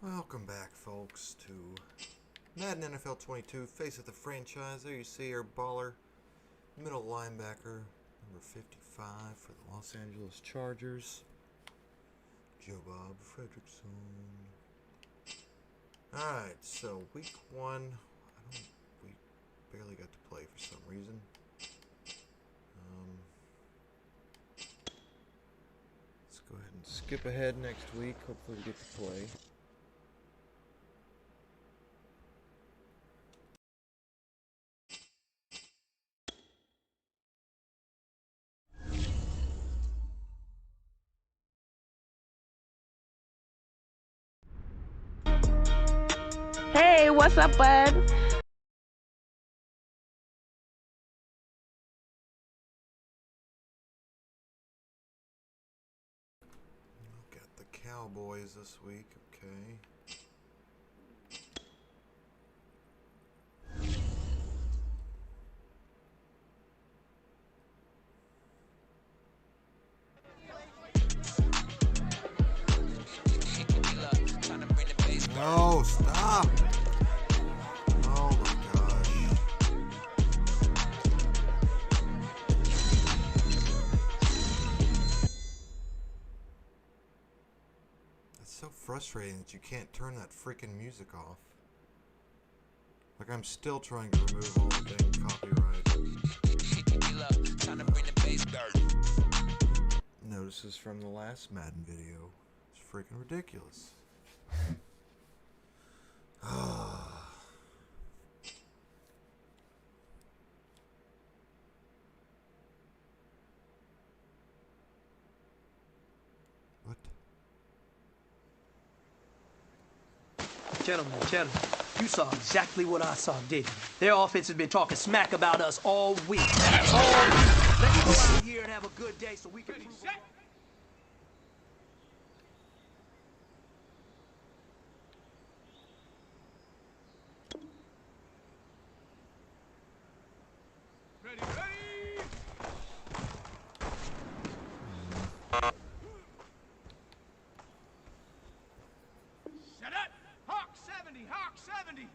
Welcome back, folks, to Madden NFL 22, Face of the Franchise. There you see our baller, middle linebacker, number 55 for the Los Angeles Chargers, Joe Bob Fredrickson. Alright, so week one, we barely got to play for some reason. Let's go ahead and skip ahead next week. Hopefully we get to play. Hey, what's up, bud? Got the Cowboys this week, okay. No, stop! Oh my gosh. It's so frustrating that you can't turn that freaking music off. Like, I'm still trying to remove all the dang copyright. Notices from the last Madden video. It's freaking ridiculous. What? Gentlemen, you saw exactly what I saw, didn't you? Their offense has been talking smack about us all week. Let's go out here and have a good day so we can prove it. Set up! Hawk 70! Hawk 70!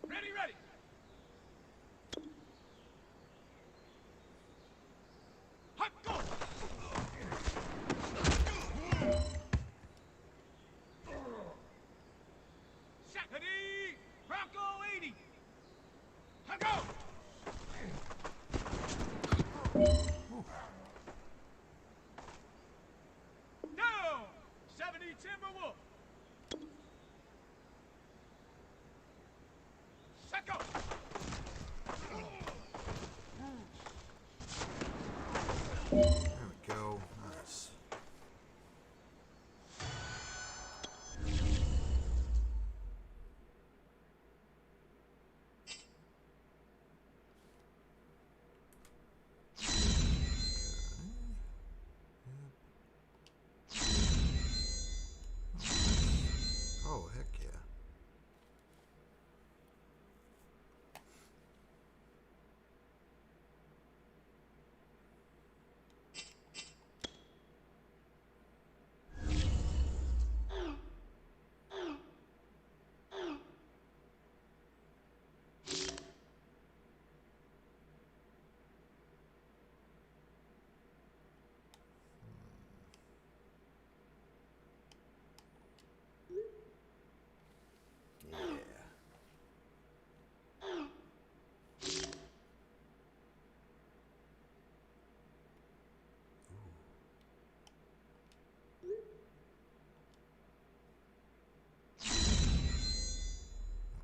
Ready, ready! Hot, go! Ready! Bronco 80! Hot, go! Down! 70 Timberwolf! Set go! There we go. Nice. Oh, heck yeah.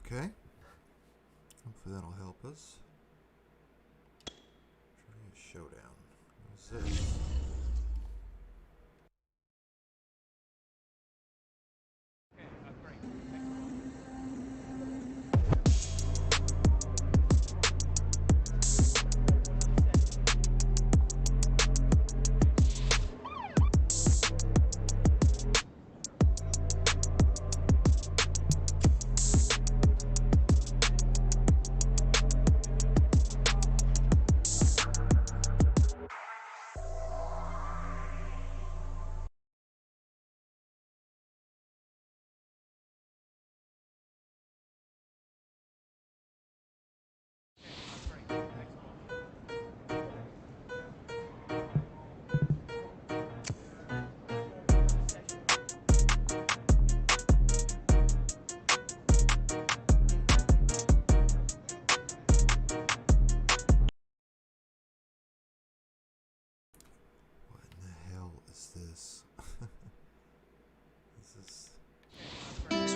Okay. Hopefully that'll help us. Showdown. What is this?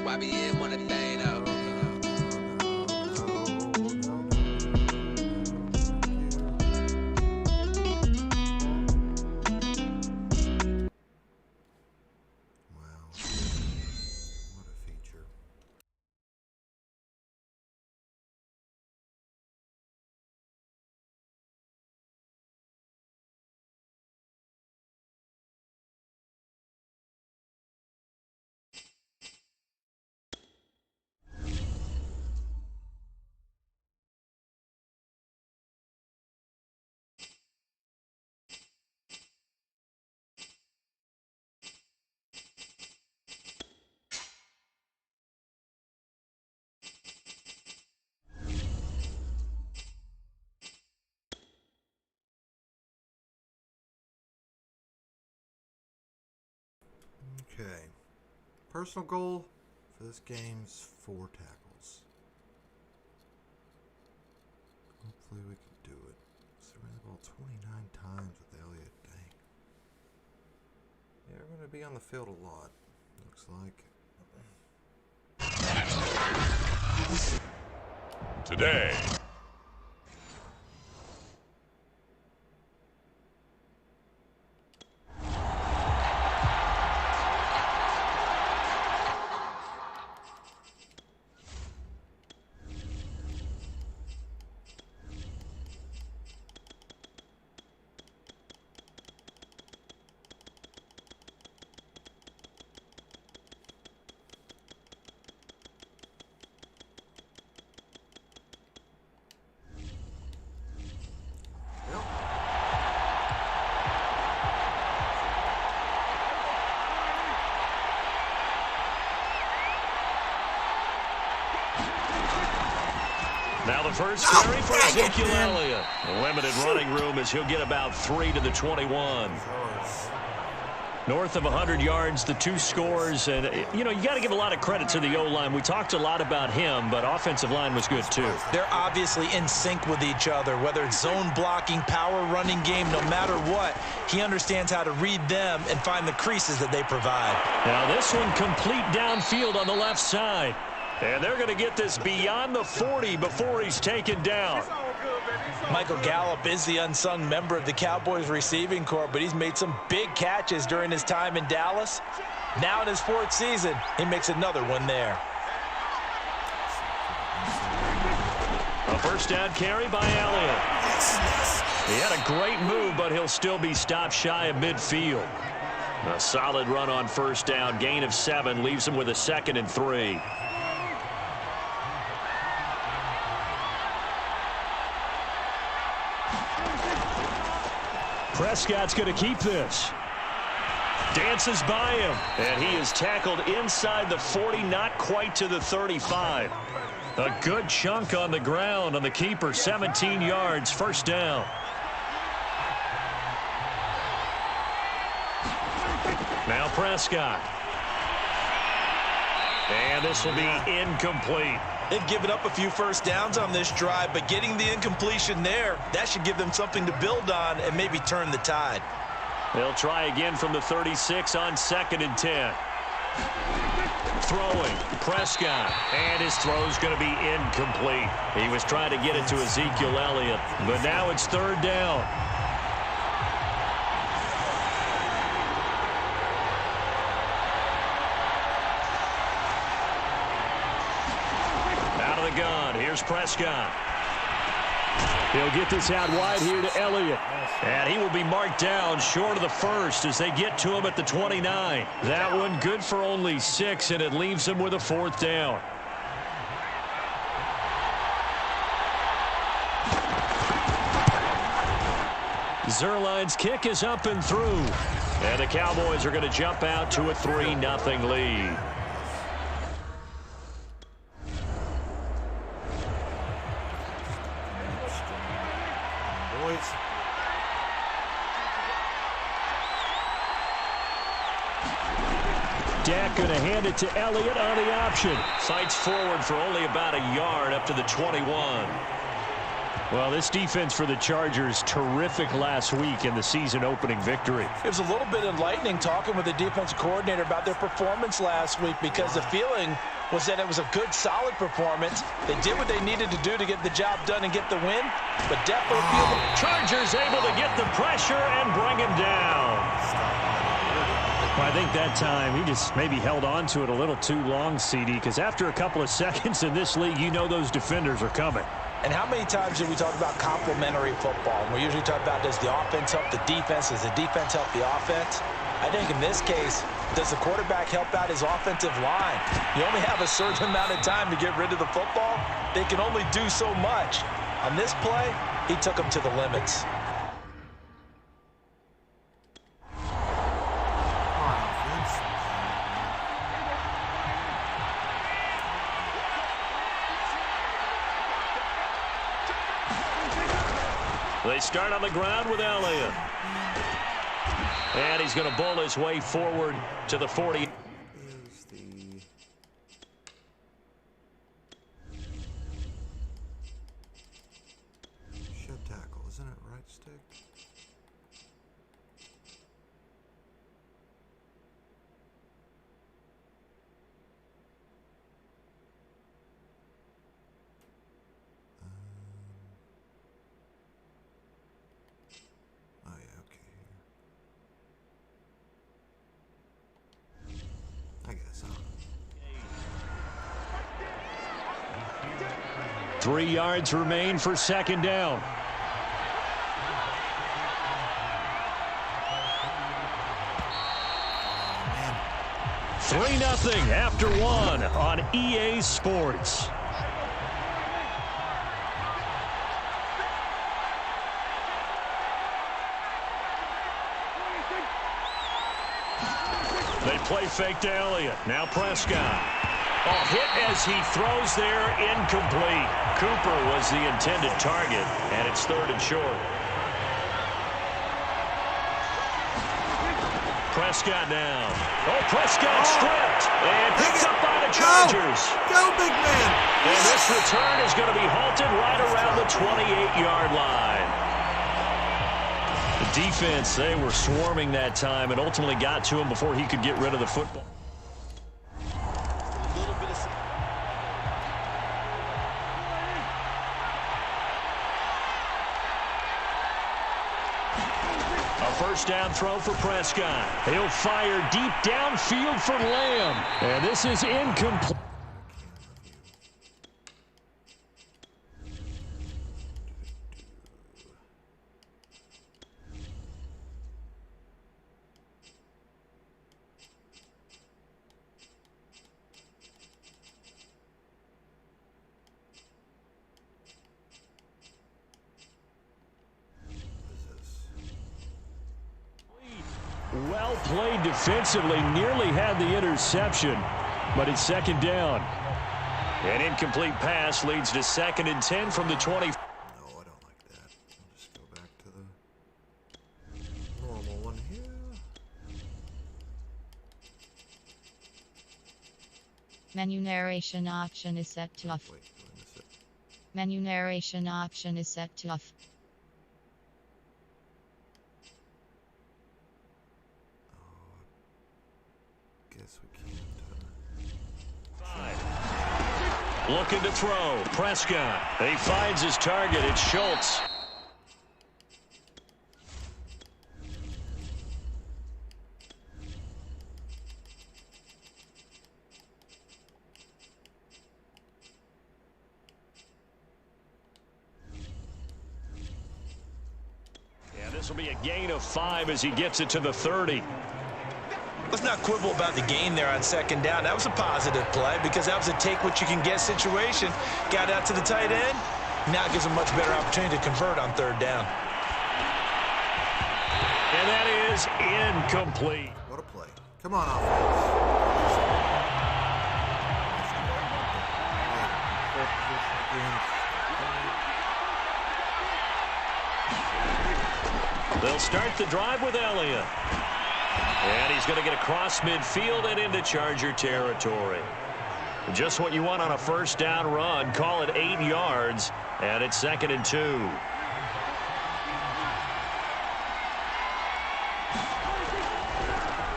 I be in one thing up. Wow. What a feature. Okay. Personal goal for this game's 4 tackles. Hopefully we can do it. So we ran the ball 29 times with Elliott. Dang. Yeah, we're going to be on the field a lot, looks like. Today. Now the first carry for Ezekiel Elliott. Limited running room as he'll get about 3 to the 21. North of 100 yards, the 2 scores. And, you know, you got to give a lot of credit to the O-line. We talked a lot about him, but offensive line was good, too. They're obviously in sync with each other, whether it's zone blocking, power running game, no matter what. He understands how to read them and find the creases that they provide. Now this one complete downfield on the left side. And they're going to get this beyond the 40 before he's taken down. Michael Gallup is the unsung member of the Cowboys receiving corps, but he's made some big catches during his time in Dallas. Now in his 4th season, he makes another one there. A first down carry by Elliott. He had a great move, but he'll still be stopped shy of midfield. A solid run on first down. Gain of 7 leaves him with a 2nd and 3. Prescott's going to keep this. Dances by him. And he is tackled inside the 40, not quite to the 35. A good chunk on the ground on the keeper. 17 yards, first down. Now Prescott. And this will be incomplete. They've given up a few first downs on this drive, but getting the incompletion there, that should give them something to build on and maybe turn the tide. They'll try again from the 36 on 2nd and 10. Throwing, Prescott, and his throw's going to be incomplete. He was trying to get it to Ezekiel Elliott, but now it's 3rd down. Gun. Here's Prescott. He'll get this out wide here to Elliott. And he will be marked down short of the 1st as they get to him at the 29. That one good for only 6, and it leaves him with a 4th down. Zerline's kick is up and through. And the Cowboys are going to jump out to a 3-0 lead. Dak going to hand it to Elliott on the option. Fights forward for only about a yard up to the 21. Well, this defense for the Chargers, terrific last week in the season-opening victory. It was a little bit enlightening talking with the defensive coordinator about their performance last week, because the feeling was that it was a good, solid performance. They did what they needed to do to get the job done and get the win, but definitely feel the Chargers able to get the pressure and bring him down. Well, I think that time he just maybe held on to it a little too long, CD, because after a couple of seconds in this league, you know those defenders are coming. And how many times do we talk about complementary football? And we usually talk about, does the offense help the defense? Does the defense help the offense? I think in this case, does the quarterback help out his offensive line? You only have a certain amount of time to get rid of the football. They can only do so much. On this play, he took them to the limits. They start on the ground with Elliott. And he's going to bull his way forward to the 40. Is the shed tackle, isn't it right stick? Oh yeah, okay. I guess. 3 yards remain for second down. Man. 3-0 after one on EA Sports. They play fake to Elliott. Now Prescott. Oh, hit as he throws there, incomplete. Cooper was the intended target, and it's 3rd and short. Prescott now. Oh, Prescott stripped and picked up by the Chargers. Go, big man. And this return is going to be halted right around the 28-yard line. The defense, they were swarming that time and ultimately got to him before he could get rid of the football. First down throw for Prescott. He'll fire deep downfield for Lamb. And this is incomplete. Well played defensively, nearly had the interception, but it's second down. An incomplete pass leads to 2nd and 10 from the 20. No, I don't like that. I'll just go back to the normal one here. Menu narration option is set to off. Wait, did I miss it? Menu narration option is set to off. Guess we can't. 5. Looking to throw. Prescott. He finds his target. It's Schultz. And this will be a gain of 5 as he gets it to the 30. Let's not quibble about the gain there on second down. That was a positive play because that was a take-what-you-can-get situation. Got out to the tight end. Now it gives him a much better opportunity to convert on 3rd down. And that is incomplete. What a play. Come on, offense. They'll start the drive with Elliott. And he's going to get across midfield and into Charger territory. Just what you want on a first down run. Call it 8 yards, and it's 2nd and 2.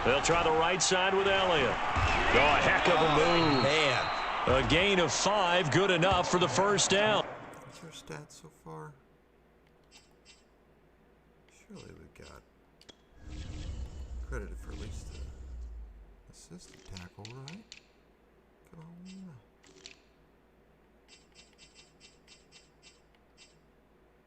They'll try the right side with Elliott. Oh, a heck of a move. Man. A gain of 5, good enough for the first down. What's our stats so far? Surely we got credited for at least the assisted tackle, right? Come on.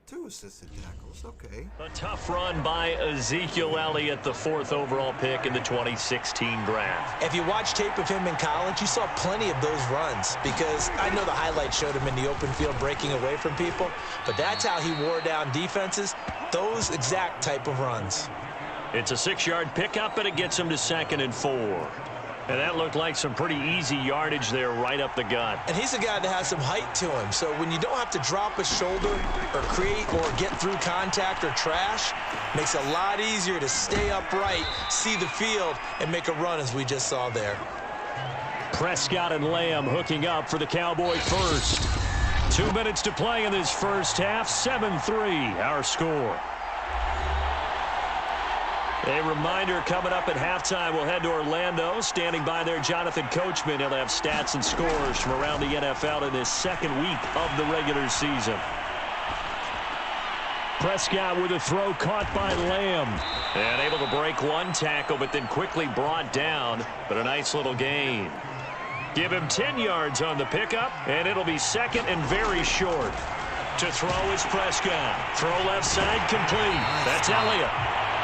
2 assisted tackles, okay. A tough run by Ezekiel Elliott, the 4th overall pick in the 2016 draft. If you watch tape of him in college, you saw plenty of those runs because I know the highlights showed him in the open field breaking away from people, but that's how he wore down defenses, those exact type of runs. It's a 6-yard pickup, and it gets him to 2nd and 4. And that looked like some pretty easy yardage there right up the gut. And he's a guy that has some height to him, so when you don't have to drop a shoulder or create or get through contact or trash, makes it a lot easier to stay upright, see the field, and make a run as we just saw there. Prescott and Lamb hooking up for the Cowboy first. 2 minutes to play in this first half. 7-3 our score. A reminder coming up at halftime, we'll head to Orlando. Standing by there, Jonathan Coachman. He'll have stats and scores from around the NFL in this 2nd week of the regular season. Prescott with a throw caught by Lamb. And able to break 1 tackle, but then quickly brought down. But a nice little gain. Give him 10 yards on the pickup, and it'll be 2nd and very short. To throw is Prescott. Throw left side complete. That's Elliott.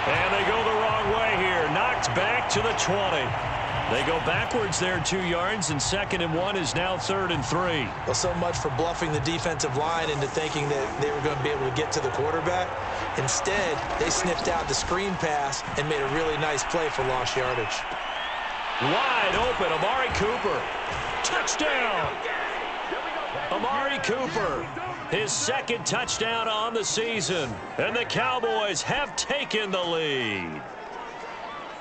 And they go the wrong way here. Knocked back to the 20. They go backwards there 2 yards, and 2nd and 1 is now 3rd and 3. Well, so much for bluffing the defensive line into thinking that they were going to be able to get to the quarterback. Instead, they sniffed out the screen pass and made a really nice play for lost yardage. Wide open, Amari Cooper. Touchdown! Amari Cooper, his 2nd touchdown on the season, and the Cowboys have taken the lead.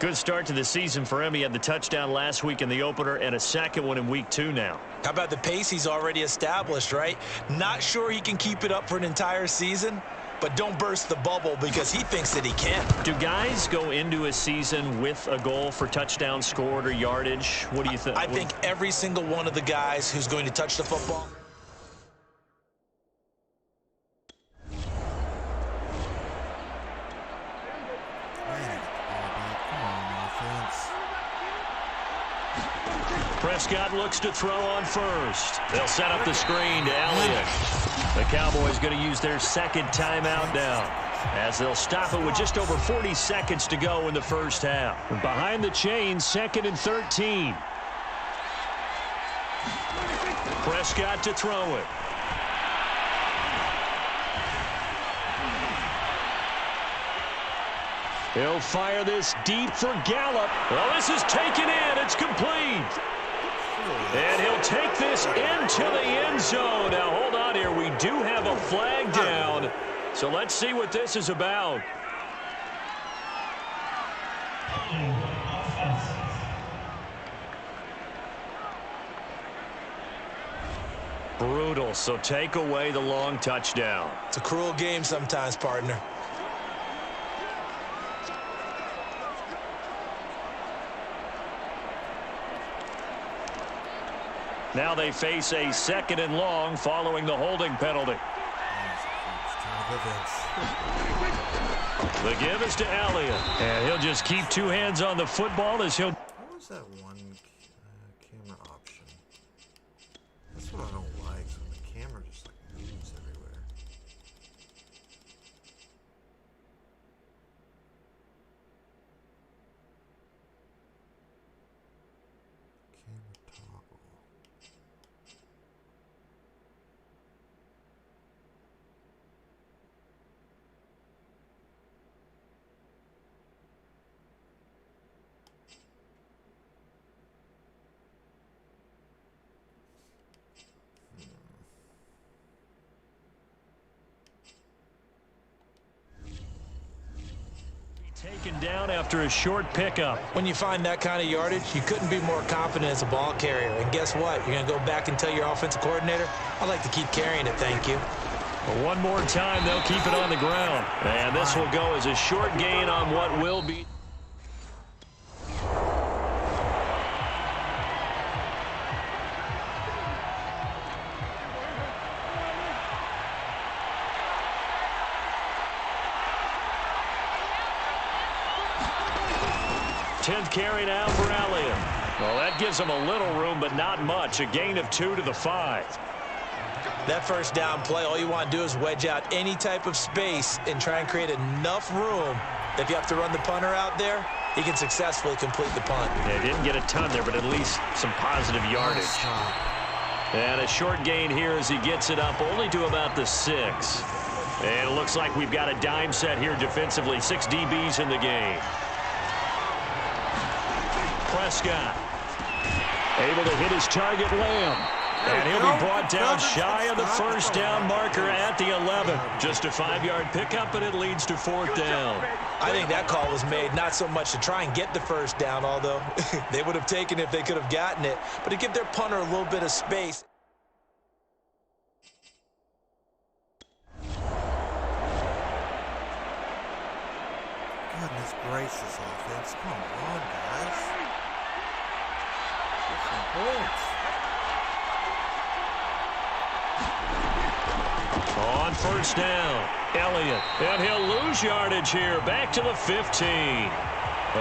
Good start to the season for him. He had the touchdown last week in the opener and a 2nd one in week 2 now. How about the pace he's already established, right? Not sure he can keep it up for an entire season, but don't burst the bubble because he thinks that he can. Do guys go into a season with a goal for touchdown scored or yardage? What do you think? I think every single one of the guys who's going to touch the football. Prescott looks to throw on first. They'll set up the screen to Elliott. The Cowboys going to use their 2nd timeout now, as they'll stop it with just over 40 seconds to go in the first half. Behind the chains, 2nd and 13. Prescott to throw it. He'll fire this deep for Gallup. Well, this is taken in. It's complete. And he'll take this into the end zone. Now, hold on here. We do have a flag down. So let's see what this is about. Brutal. So take away the long touchdown. It's a cruel game sometimes, partner. Now they face a 2nd and long following the holding penalty. The give is to Elliott. And he'll just keep 2 hands on the football as he'll... What was that one camera option? That's what I don't like, when the camera just like moves everywhere. Camera toggle. Taken down after a short pickup. When you find that kind of yardage, you couldn't be more confident as a ball carrier. And guess what? You're going to go back and tell your offensive coordinator, I'd like to keep carrying it, thank you. But one more time, they'll keep it on the ground. And this will go as a short gain on what will be. Tenth carry now for Elliott. Well, that gives him a little room, but not much. A gain of 2 to the 5. That first down play, all you want to do is wedge out any type of space and try and create enough room that if you have to run the punter out there, he can successfully complete the punt. Yeah, didn't get a ton there, but at least some positive yardage. And a short gain here as he gets it up only to about the 6. And it looks like we've got a dime set here defensively. 6 DBs in the game. Prescott able to hit his target, Lamb. And he'll be brought down shy of the first down marker at the 11. Just a 5-yard pickup, and it leads to 4th down. I think that call was made not so much to try and get the first down, although they would have taken it if they could have gotten it, but to give their punter a little bit of space. Goodness gracious, offense. Come on, guys. Get some points. On first down, Elliott, and he'll lose yardage here, back to the 15.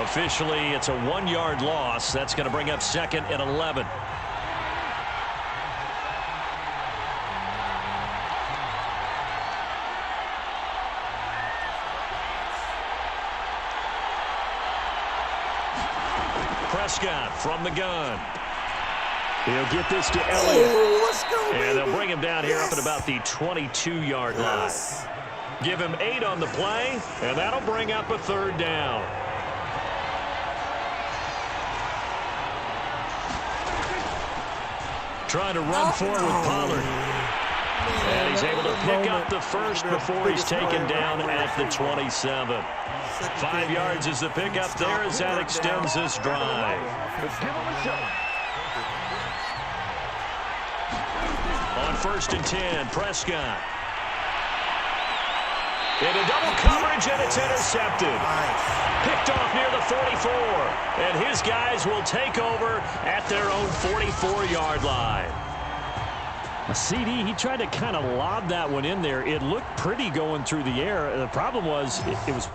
Officially, it's a 1-yard loss. That's going to bring up 2nd and 11. Prescott from the gun. He'll get this to Elliott. Oh, let's go, and they'll bring him down here up at about the 22-yard line. Give him 8 on the play, and that'll bring up a 3rd down. Trying to run forward with Pollard. And he's able to pick up the first before he's taken down at the 27. 5 yards is the pickup there as that extends this drive. On 1st and 10, Prescott. Into double coverage, and it's intercepted. Picked off near the 44. And his guys will take over at their own 44-yard line. A CD, he tried to kind of lob that one in there. It looked pretty going through the air. The problem was it was...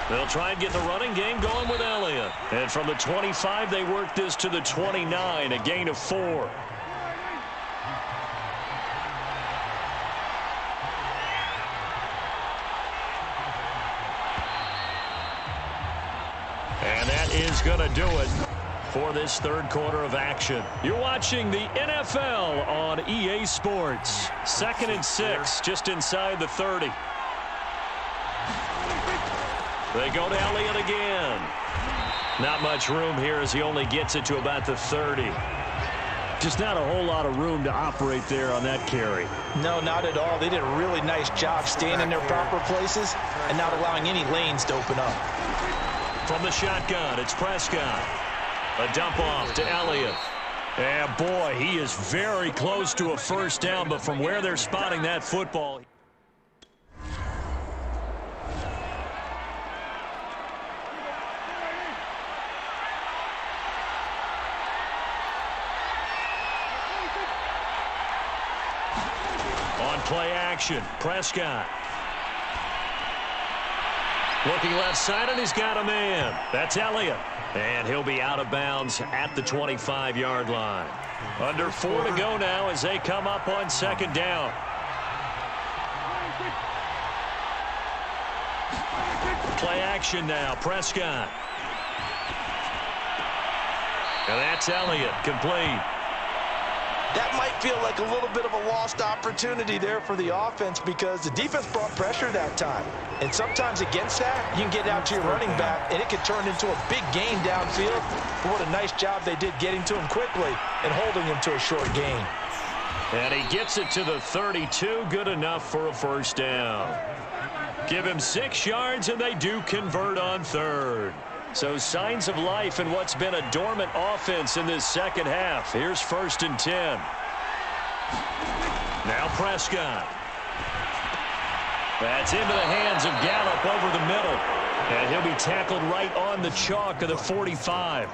They'll try and get the running game going with Elliott. And from the 25, they work this to the 29, a gain of 4. And that is going to do it for this 3rd quarter of action. You're watching the NFL on EA Sports. 2nd and 6, just inside the 30. They go to Elliott again. Not much room here as he only gets it to about the 30. Just not a whole lot of room to operate there on that carry. No, not at all. They did a really nice job staying in their proper places and not allowing any lanes to open up. From the shotgun, it's Prescott. A dump off to Elliott. And boy, he is very close to a first down, but from where they're spotting that football... Play action. Prescott. Looking left side, and he's got a man. That's Elliott. And he'll be out of bounds at the 25-yard line. Under 4 to go now as they come up on 2nd down. Play action now. Prescott. And that's Elliott. Complete. that might feel like a little bit of a lost opportunity there for the offense because the defense brought pressure that time. And sometimes against that, you can get out to your running back, and it can turn into a big gain downfield. But what a nice job they did getting to him quickly and holding him to a short gain. And he gets it to the 32. Good enough for a first down. Give him 6 yards, and they do convert on third. So signs of life in what's been a dormant offense in this second half. Here's 1st and 10. Now Prescott. That's into the hands of Gallup over the middle. And he'll be tackled right on the chalk of the 45.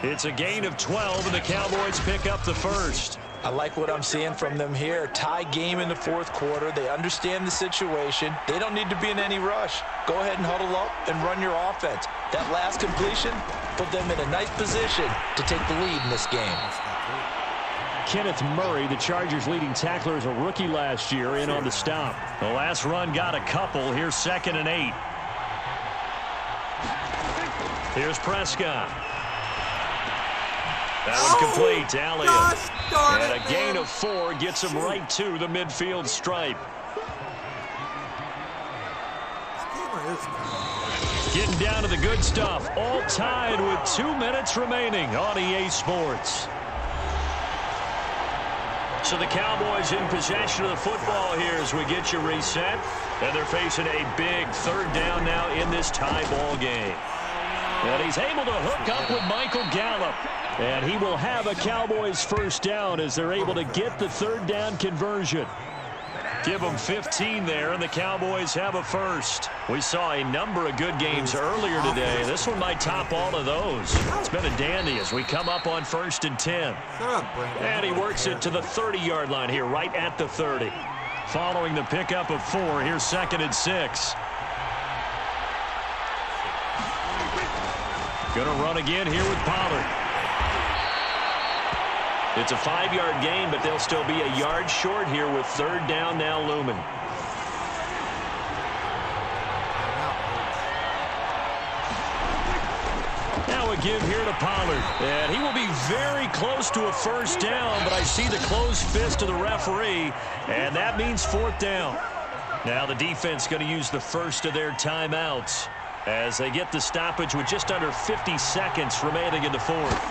It's a gain of 12, and the Cowboys pick up the first. I like what I'm seeing from them here. Tie game in the 4th quarter. They understand the situation. They don't need to be in any rush. Go ahead and huddle up and run your offense. That last completion put them in a nice position to take the lead in this game. Kenneth Murray, the Chargers' leading tackler, is a rookie last year, in on the stop. The last run got a couple. Here's 2nd and 8. Here's Prescott. That one complete to Elliott. And a gain of 4 gets him right to the midfield stripe. Getting down to the good stuff. All tied with 2 minutes remaining on EA Sports. So the Cowboys in possession of the football here as we get you reset. And they're facing a big 3rd down now in this tie ball game. And he's able to hook up with Michael Gallup. And he will have a Cowboys first down as they're able to get the 3rd down conversion. Give them 15 there, and the Cowboys have a first. We saw a number of good games earlier today. This one might top all of those. It's been a dandy as we come up on 1st and 10. And he works it to the 30-yard line here, right at the 30. Following the pickup of 4, here's 2nd and 6. Gonna run again here with Pollard. It's a 5-yard gain, but they'll still be a yard short here with 3rd down now looming. Now a give here to Pollard. And he will be very close to a first down, but I see the closed fist of the referee, and that means 4th down. Now the defense going to use the first of their timeouts as they get the stoppage with just under 50 seconds remaining in the 4th.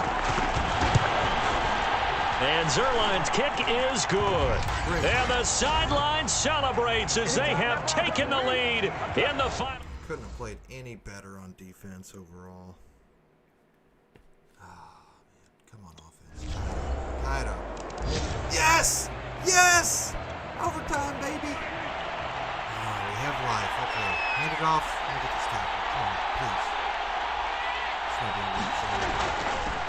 And Zerline's kick is good. And the sideline celebrates as they have taken the lead in the final. Couldn't have played any better on defense overall. Man. Come on, offense. Tie it up. Yes! Yes! Overtime, baby. We have life. Okay. Hand it off. Let me get this tackle. Come on, please.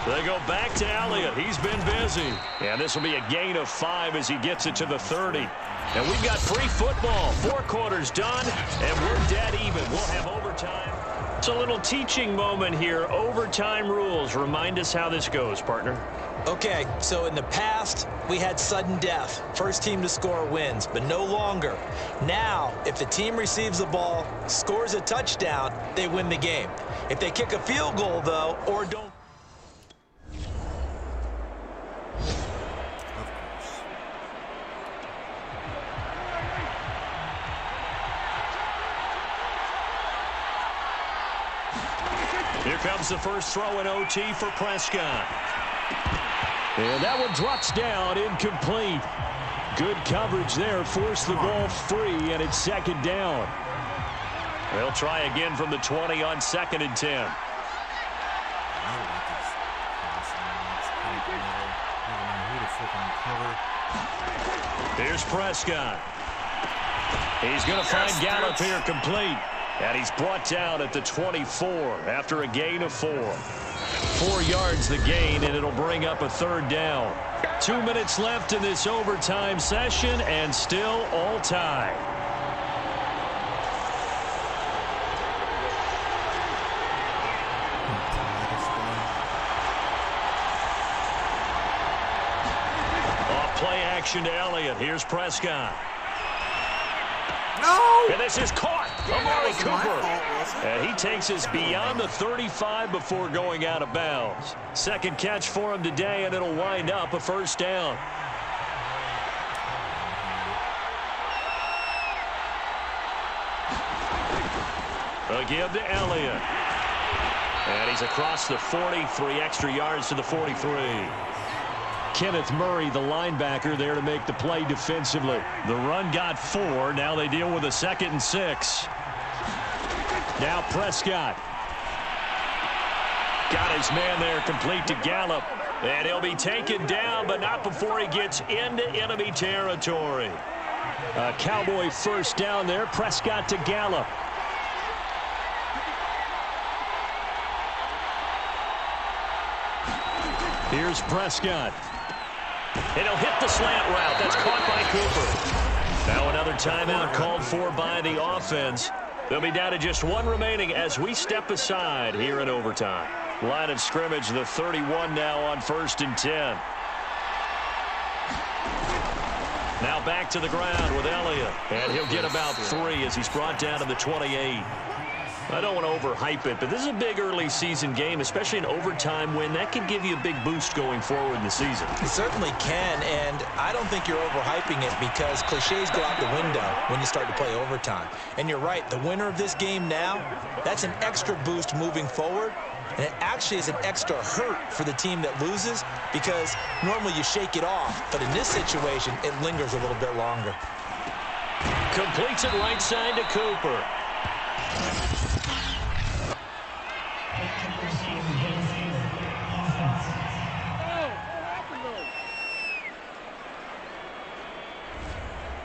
They go back to Elliott. He's been busy. And this will be a gain of 5 as he gets it to the 30. And we've got free football. 4 quarters done, and we're dead even. We'll have overtime. It's a little teaching moment here. Overtime rules. Remind us how this goes, partner. Okay, so in the past, we had sudden death. First team to score wins, but no longer. Now, if the team receives the ball, scores a touchdown, they win the game. If they kick a field goal, though, or don't. Here comes the first throw in OT for Prescott. And that one drops down, incomplete. Good coverage there, forced the ball free, and it's 2nd down. They'll try again from the 20 on 2nd and 10. Here's Prescott. He's going to find Gallup here complete. And he's brought down at the 24 after a gain of 4. 4 yards the gain, and it'll bring up a 3rd down. 2 minutes left in this overtime session, and still all tied. Off play action to Elliott. Here's Prescott. No! And this is caught. Amari Cooper. And he takes us beyond the 35 before going out of bounds. 2nd catch for him today, and it'll wind up a first down. A give to Elliott. And he's across the 40, 3 extra yards to the 43. Kenneth Murray, the linebacker, there to make the play defensively. The run got 4. Now they deal with a 2nd and 6. Now Prescott. Got his man there, complete to Gallup. And he'll be taken down, but not before he gets into enemy territory. A Cowboy first down there. Prescott to Gallup. Here's Prescott. And he'll hit the slant route. That's caught by Cooper. Now another timeout called for by the offense. They'll be down to just 1 remaining as we step aside here in overtime. Line of scrimmage, the 31 now on 1st and 10. Now back to the ground with Elliott. And he'll get about 3 as he's brought down to the 28. I don't want to overhype it, but this is a big early season game, especially an overtime win. That can give you a big boost going forward in the season. It certainly can, and I don't think you're overhyping it because cliches go out the window when you start to play overtime. And you're right, the winner of this game now, that's an extra boost moving forward, and it actually is an extra hurt for the team that loses because normally you shake it off, but in this situation, it lingers a little bit longer. Completes it right side to Cooper.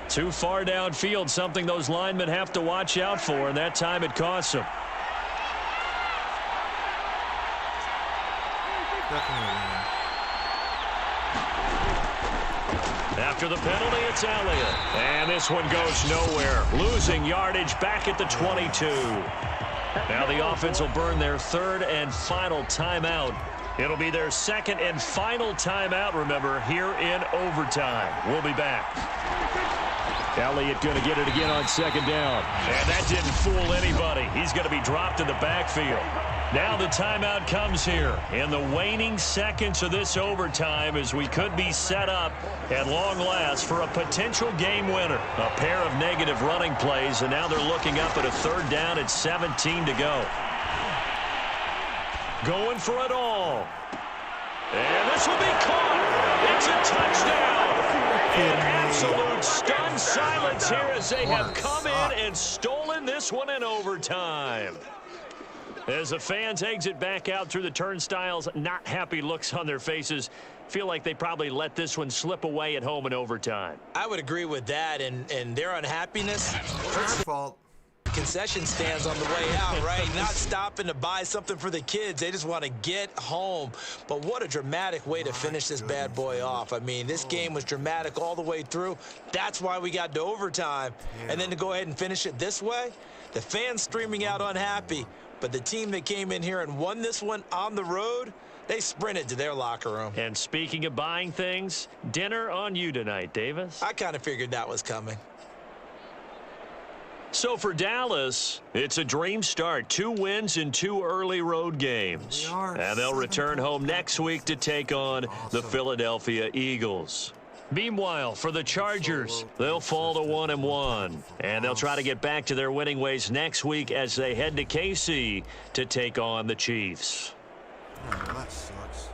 Too far downfield, something those linemen have to watch out for, and that time it costs them. After the penalty, it's Elliott. And this one goes nowhere. Losing yardage back at the 22. Now the offense will burn their 3rd and final timeout. It'll be their 2nd and final timeout, remember, here in overtime. We'll be back. Elliott going to get it again on 2nd down. And that didn't fool anybody. He's going to be dropped in the backfield. Now the timeout comes here in the waning seconds of this overtime as we could be set up at long last for a potential game winner. A pair of negative running plays, and now they're looking up at a 3rd down at 17 to go. Going for it all. And this will be caught. It's a touchdown. An absolute stunned silence here as they have come in and stolen this one in overtime. As the fans exit back out through the turnstiles, not happy looks on their faces. Feel like they probably let this one slip away at home in overtime. I would agree with that, and their unhappiness. Our fault. Concession stands on the way out, right? Not stopping to buy something for the kids. They just want to get home. But what a dramatic way to finish this bad boy off. I mean, this game was dramatic all the way through. That's why we got to overtime. And then to go ahead and finish it this way, the fans streaming out unhappy. But the team that came in here and won this one on the road, they sprinted to their locker room. And speaking of buying things, dinner on you tonight, Davis. I kind of figured that was coming. So for Dallas, it's a dream start. 2 wins in 2 early road games. And they'll return home next week to take on the Philadelphia Eagles. Meanwhile, for the Chargers, they'll fall to 1-1. And they'll try to get back to their winning ways next week as they head to KC to take on the Chiefs. Oh, that sucks.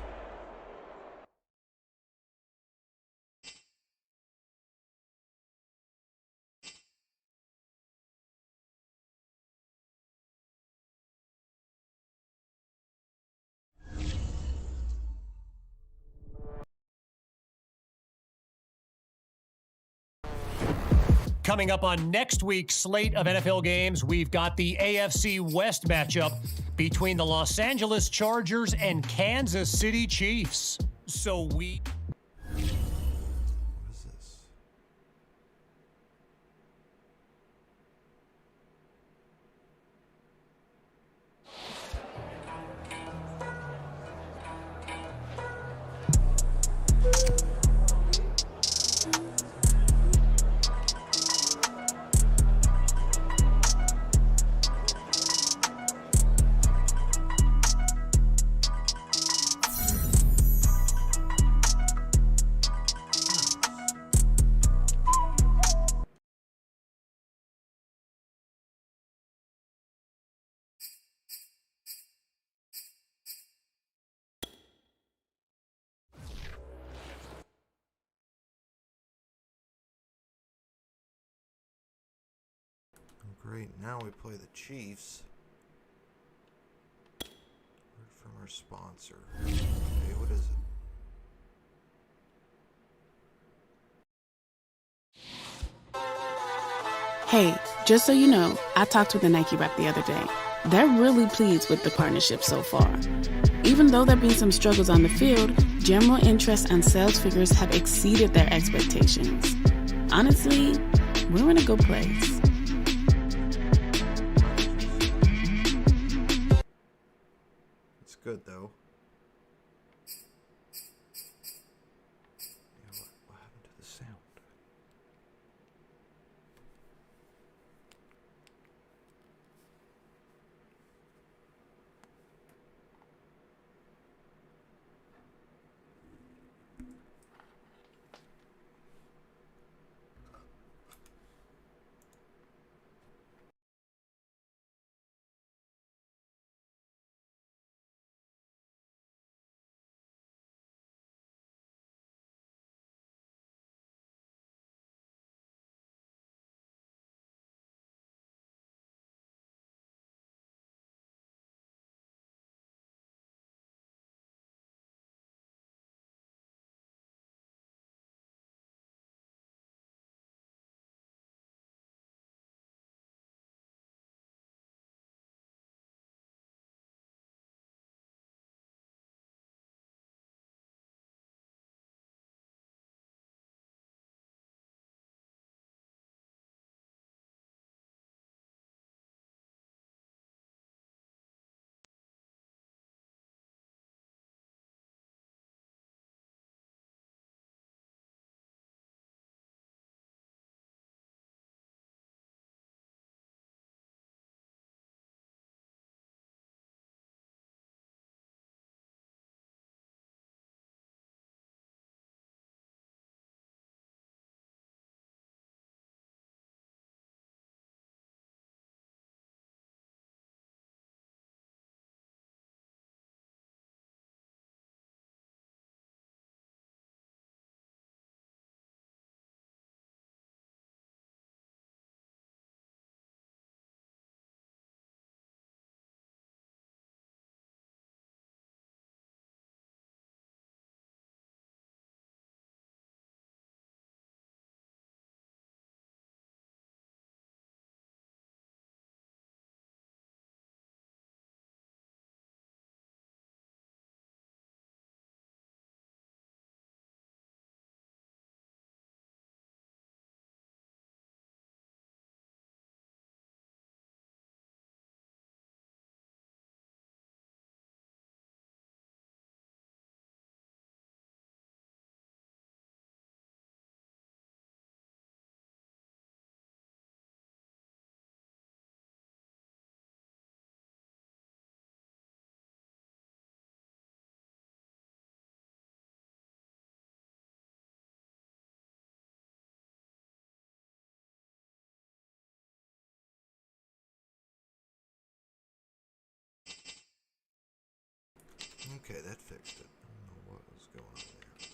Coming up on next week's slate of NFL games, we've got the AFC West matchup between the Los Angeles Chargers and Kansas City Chiefs. So we... What is this? Great, now we play the Chiefs. Word from our sponsor. Okay, what is it? Hey, just so you know, I talked with the Nike rep the other day. They're really pleased with the partnership so far. Even though there have been some struggles on the field, general interest and sales figures have exceeded their expectations. Honestly, we're in a good place. It's good though. Yeah, what happened to the sound? Okay, that fixed it. I don't know what was going on there.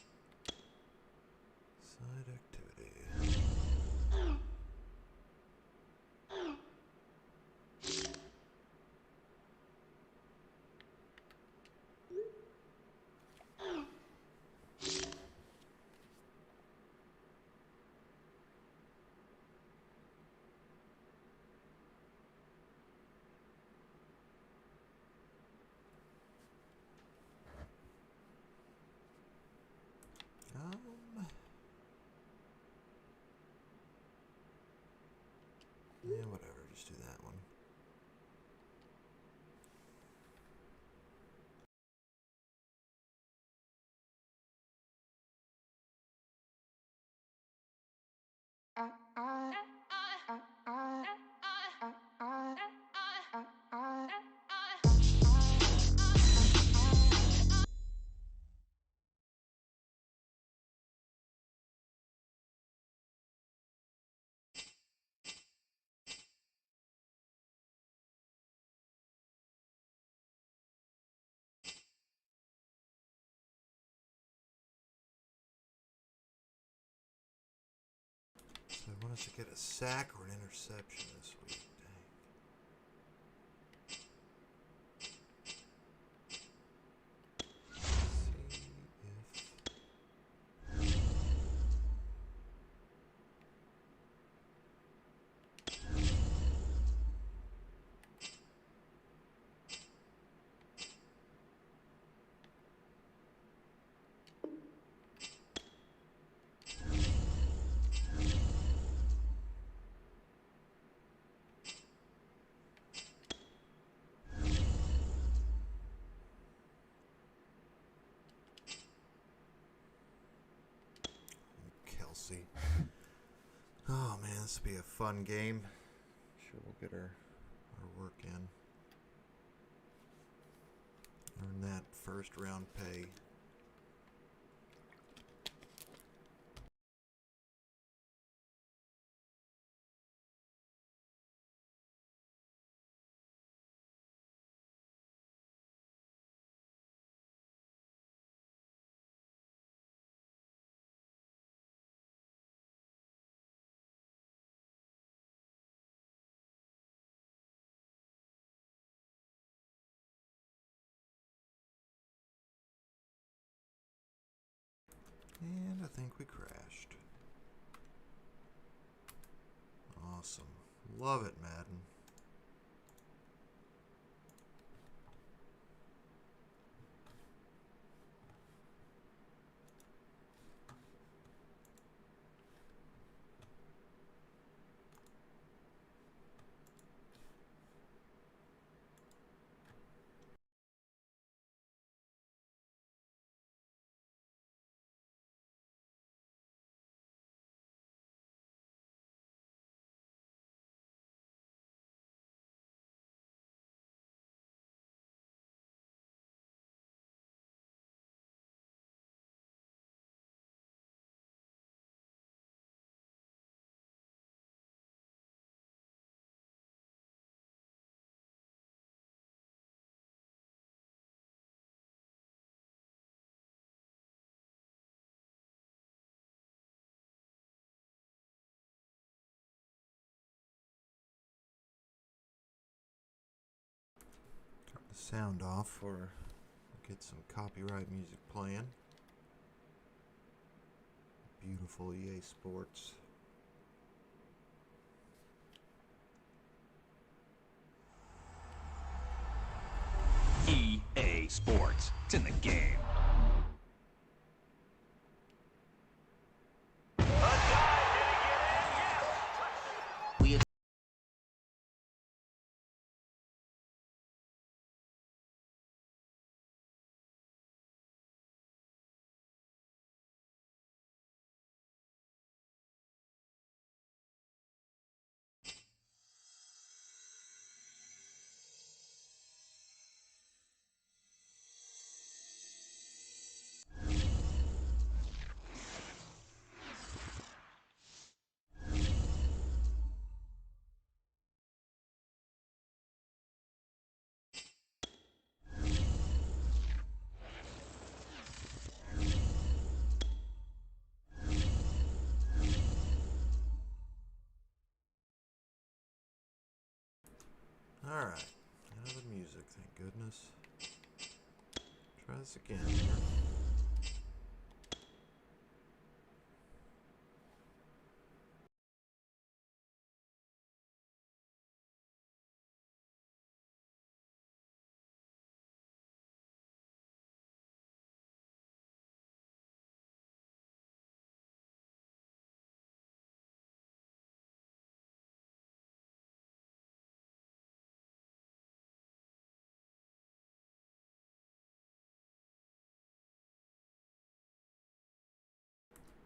Side activity. Yeah, whatever. Just do that one. So I want us to get a sack or an interception this week. see. Oh man, this will be a fun game. Sure we'll get our work in. Earn that first round pay. And I think we crashed. Awesome. Love it, Madden. Turn the sound off or get some copyright music playing. Beautiful EA Sports. EA Sports. It's in the game. Alright, out of the music, thank goodness. Try this again here.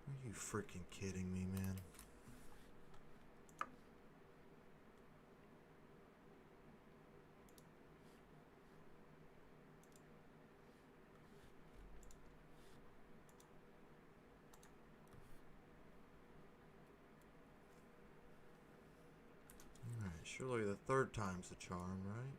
Are you freaking kidding me, man? Alright, surely the third time's the charm, right?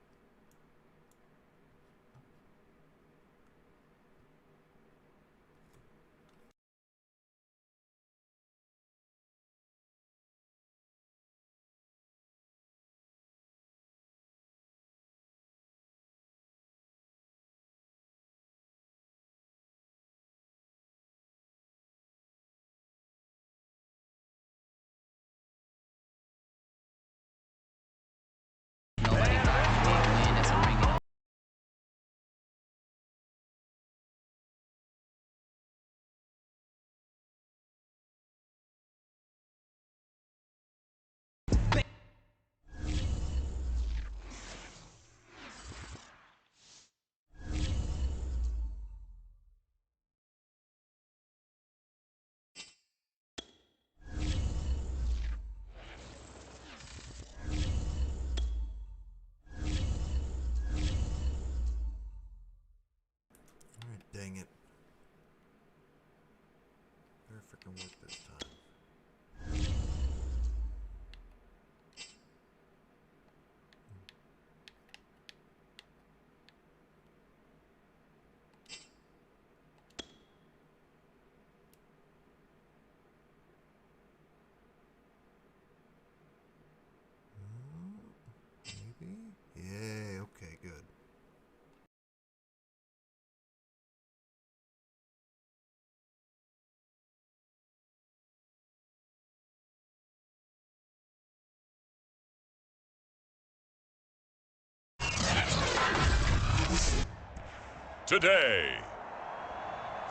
today.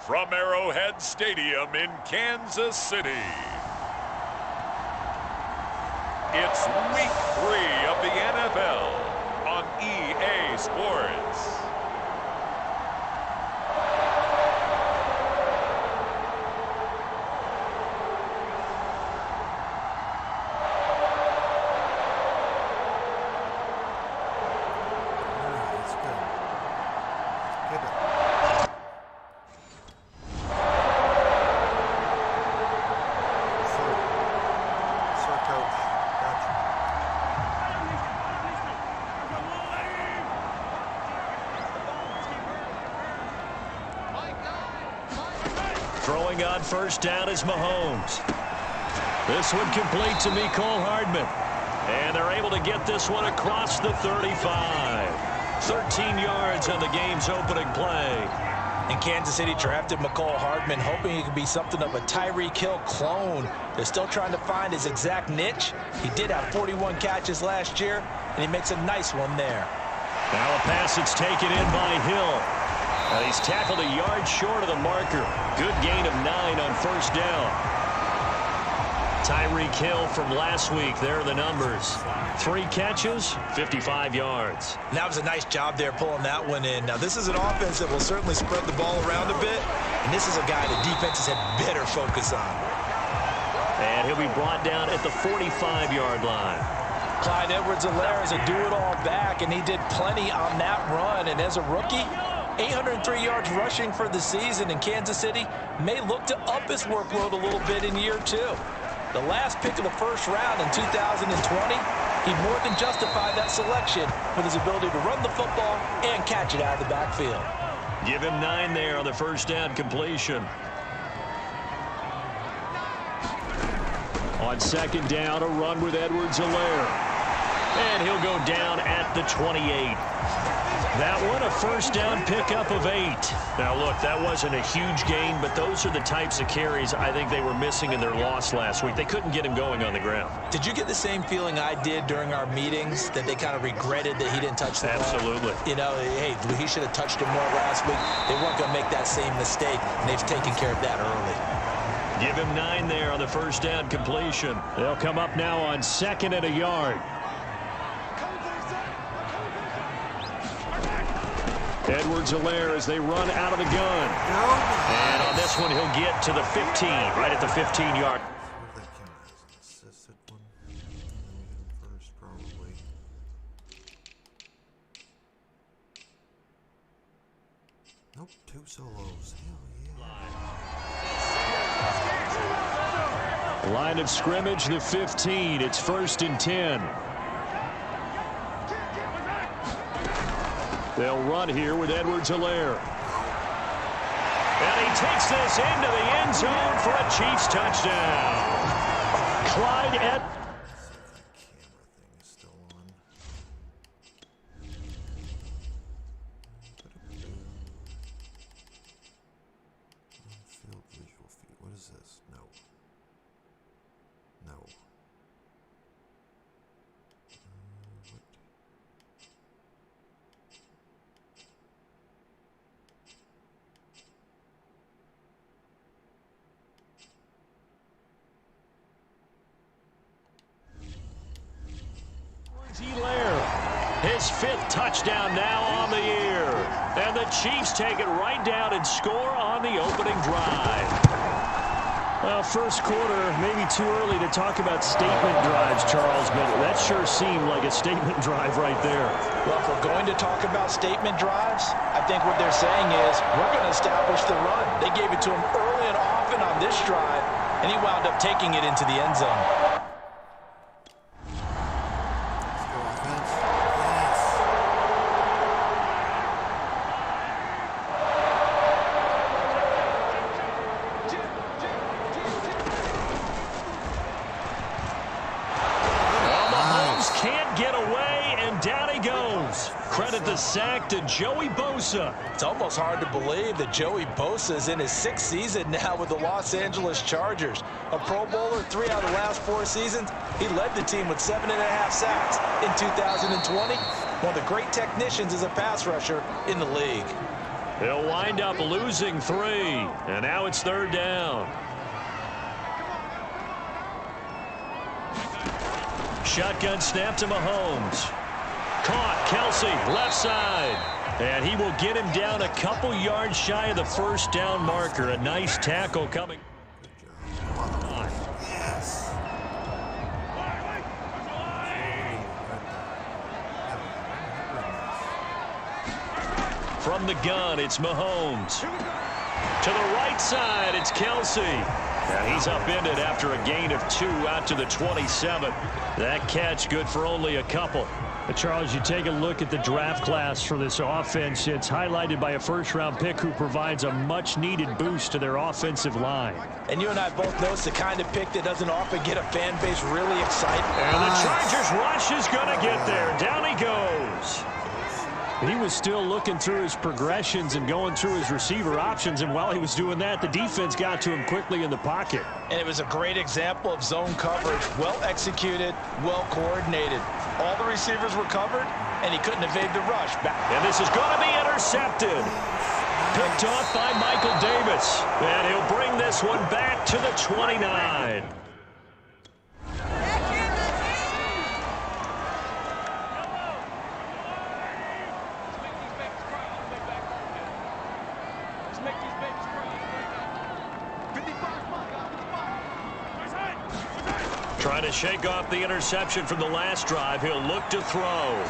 From Arrowhead Stadium in Kansas City, it's Week 3 of the NFL on EA Sports. Throwing on first down is Mahomes. This one complete to Mecole Hardman. And they're able to get this one across the 35. 13 yards on the game's opening play. And Kansas City drafted Mecole Hardman, hoping he could be something of a Tyreek Hill clone. They're still trying to find his exact niche. He did have 41 catches last year, and he makes a nice one there. Now a pass that's taken in by Hill. And he's tackled a yard short of the marker. Good gain of 9 on first down. Tyreek Hill from last week. There are the numbers. 3 catches, 55 yards. And that was a nice job there pulling that one in. Now, this is an offense that will certainly spread the ball around a bit. And this is a guy the defenses had better focus on. And he'll be brought down at the 45-yard line. Clyde Edwards-Helaire is a do-it-all back, and he did plenty on that run. And as a rookie, 803 yards rushing for the season, and Kansas City may look to up his workload a little bit in year 2. The last pick of the first round in 2020, he more than justified that selection with his ability to run the football and catch it out of the backfield. Give him 9 there on the first down completion. On second down, a run with Edwards-Helaire. And he'll go down at the 28. That one, a first down pickup of 8. Now, look, that wasn't a huge gain, but those are the types of carries I think they were missing in their loss last week. They couldn't get him going on the ground. Did you get the same feeling I did during our meetings, that they kind of regretted that he didn't touch the ball? Absolutely. You know, hey, he should have touched him more last week. They weren't going to make that same mistake, and they've taken care of that early. Give him 9 there on the first down completion. They'll come up now on 2nd and a yard. Edwards-Helaire as they run out of the gun. And on this one, he'll get to the 15, right at the 15-yard. Nope, 2 solos. Hell yeah. Line of scrimmage, the 15. It's 1st and 10. They'll run here with Edwards-Helaire. And he takes this into the end zone for a Chiefs touchdown. Clyde Edwards. Field visual feed. What is this? No. No. His 5th touchdown now on the year. And the Chiefs take it right down and score on the opening drive. Well, first quarter, maybe too early to talk about statement drives, Charles, but that sure seemed like a statement drive right there. Well, if we're going to talk about statement drives, I think what they're saying is we're going to establish the run. They gave it to him early and often on this drive, and he wound up taking it into the end zone. Credit the sack to Joey Bosa. It's almost hard to believe that Joey Bosa is in his 6th season now with the Los Angeles Chargers. A Pro Bowler 3 out of the last 4 seasons. He led the team with 7.5 sacks in 2020. One of the great technicians as a pass rusher in the league. They'll wind up losing 3, and now it's 3rd down. Shotgun snap to Mahomes. Caught, Kelsey, left side. And he will get him down a couple yards shy of the 1st down marker. A nice tackle coming. Yes. From the gun, it's Mahomes. To the right side, it's Kelsey. And he's upended after a gain of 2 out to the 27. That catch good for only a couple. Charles, you take a look at the draft class for this offense. It's highlighted by a first-round pick who provides a much-needed boost to their offensive line. And you and I both know it's the kind of pick that doesn't often get a fan base really excited. And the Chargers rush is going to get there. Down he goes. He was still looking through his progressions and going through his receiver options, and while he was doing that, the defense got to him quickly in the pocket. And it was a great example of zone coverage. Well executed, well coordinated. All the receivers were covered, and he couldn't evade the rush. And this is going to be intercepted. Picked off by Michael Davis. And he'll bring this one back to the 29. Trying to shake off the interception from the last drive. He'll look to throw.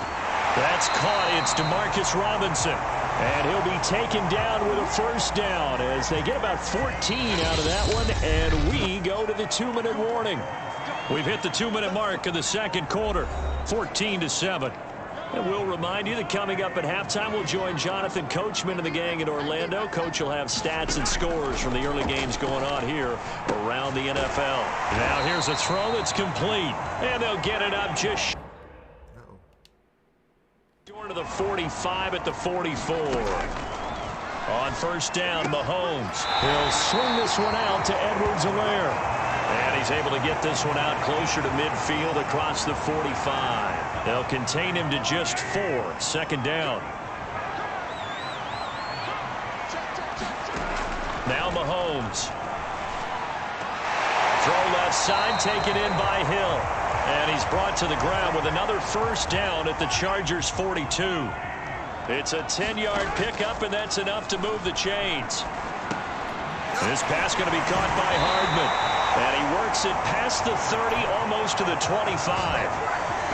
That's caught. It's DeMarcus Robinson. And he'll be taken down with a 1st down as they get about 14 out of that one. And we go to the 2-minute warning. We've hit the 2-minute mark of the 2nd quarter. 14-7. And we'll remind you that coming up at halftime, we'll join Jonathan Coachman and the gang in Orlando. Coach will have stats and scores from the early games going on here around the NFL. Now here's a throw that's complete. And they'll get it up just short of the 45 at the 44. On 1st down, Mahomes. He'll swing this one out to Edwards-Helaire. And he's able to get this one out closer to midfield across the 45. They'll contain him to just 4. 2nd down. Now Mahomes. Throw left side, taken in by Hill. And he's brought to the ground with another 1st down at the Chargers' 42. It's a 10-yard pickup, and that's enough to move the chains. This pass going to be caught by Hardman. And he works it past the 30, almost to the 25.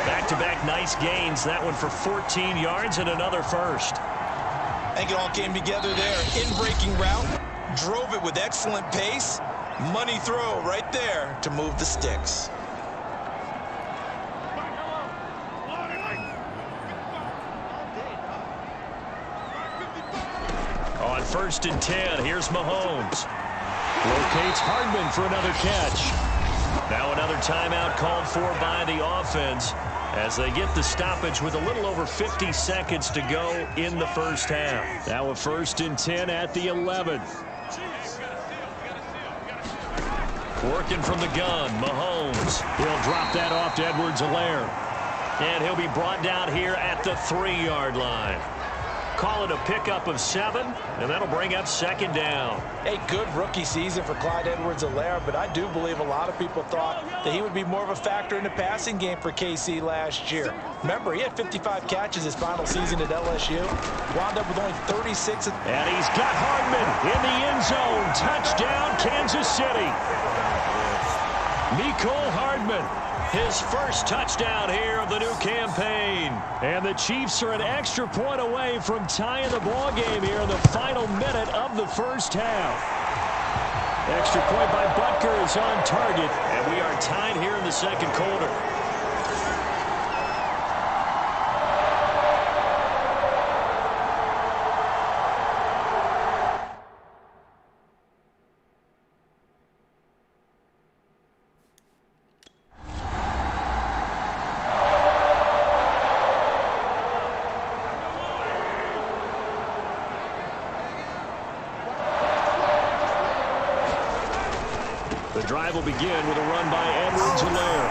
Back-to-back nice gains. That one for 14 yards and another 1st. I think it all came together there. In-breaking route. Drove it with excellent pace. Money throw right there to move the sticks. On 1st and 10, here's Mahomes. Locates Hardman for another catch. Now another timeout called for by the offense as they get the stoppage with a little over 50 seconds to go in the 1st half. Now a 1st and 10 at the 11. Working from the gun, Mahomes. He'll drop that off to Edwards-Helaire. And he'll be brought down here at the 3-yard line. Call it a pickup of 7, and that'll bring up 2nd down. A good rookie season for Clyde Edwards-Helaire, but I do believe a lot of people thought that he would be more of a factor in the passing game for KC last year. Remember, he had 55 catches his final season at LSU. Wound up with only 36. And he's got Hardman in the end zone. Touchdown, Kansas City. Mecole Hardman. His 1st touchdown here of the new campaign. And the Chiefs are an extra point away from tying the ball game here in the final minute of the 1st half. Extra point by Butker is on target. And we are tied here in the 2nd quarter. Drive will begin with a run by Edwards-Helaire.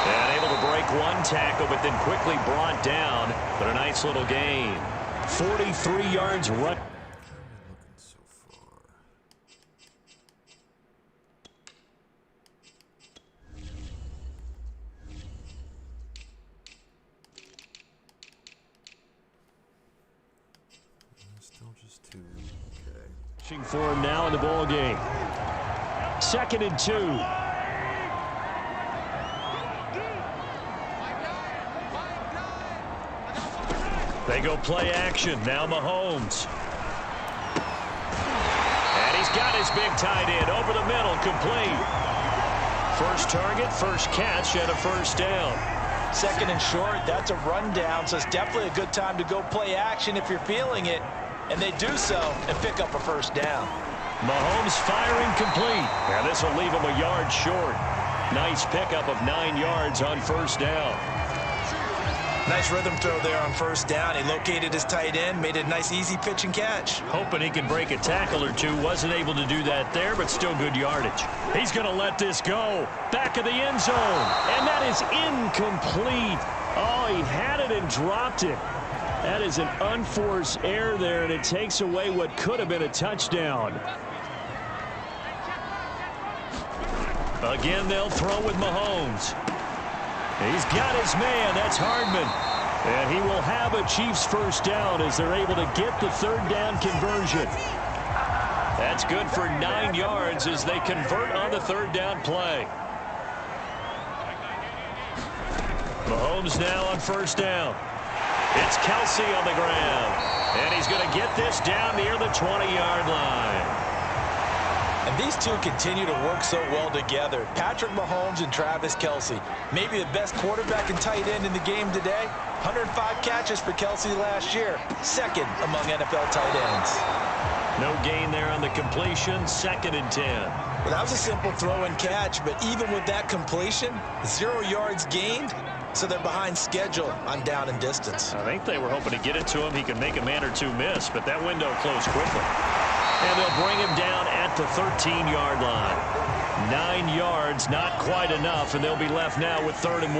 And able to break one tackle, but then quickly brought down. But a nice little gain. 43 yards run. For him now in the ball game. 2nd and 2. They go play action. Now Mahomes. And he's got his big tight end over the middle, complete. First target, first catch, and a first down. 2nd and short, that's a rundown, so it's definitely a good time to go play action if you're feeling it. And they do so and pick up a first down. Mahomes firing complete. And this will leave him a yard short. Nice pickup of 9 yards on first down. Nice rhythm throw there on first down. He located his tight end, made a nice easy pitch and catch. Hoping he could break a tackle or two. Wasn't able to do that there, but still good yardage. He's going to let this go. Back of the end zone. And that is incomplete. Oh, he had it and dropped it. That is an unforced error there, and it takes away what could have been a touchdown. Again, they'll throw with Mahomes. He's got his man. That's Hardman. And he will have a Chiefs first down as they're able to get the 3rd down conversion. That's good for 9 yards as they convert on the 3rd down play. Mahomes now on first down. It's Kelsey on the ground. And he's going to get this down near the 20-yard line. And these two continue to work so well together. Patrick Mahomes and Travis Kelsey. Maybe the best quarterback and tight end in the game today. 105 catches for Kelsey last year. 2nd among NFL tight ends. No gain there on the completion. 2nd and 10. Well, that was a simple throw and catch, but even with that completion, 0 yards gained. So they're behind schedule on down and distance. I think they were hoping to get it to him. He could make a man or two miss, but that window closed quickly. And they'll bring him down at the 13-yard line. 9 yards, not quite enough, and they'll be left now with 3rd and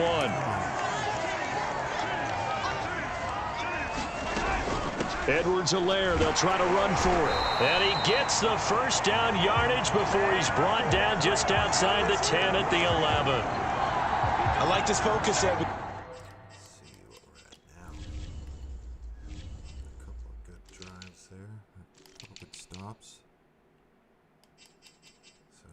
1. Edwards-Helaire, they'll try to run for it. And he gets the first down yardage before he's brought down just outside the 10 at the 11. I like this focus there. Let's see where we're at now. A couple of good drives there. A couple good stops. So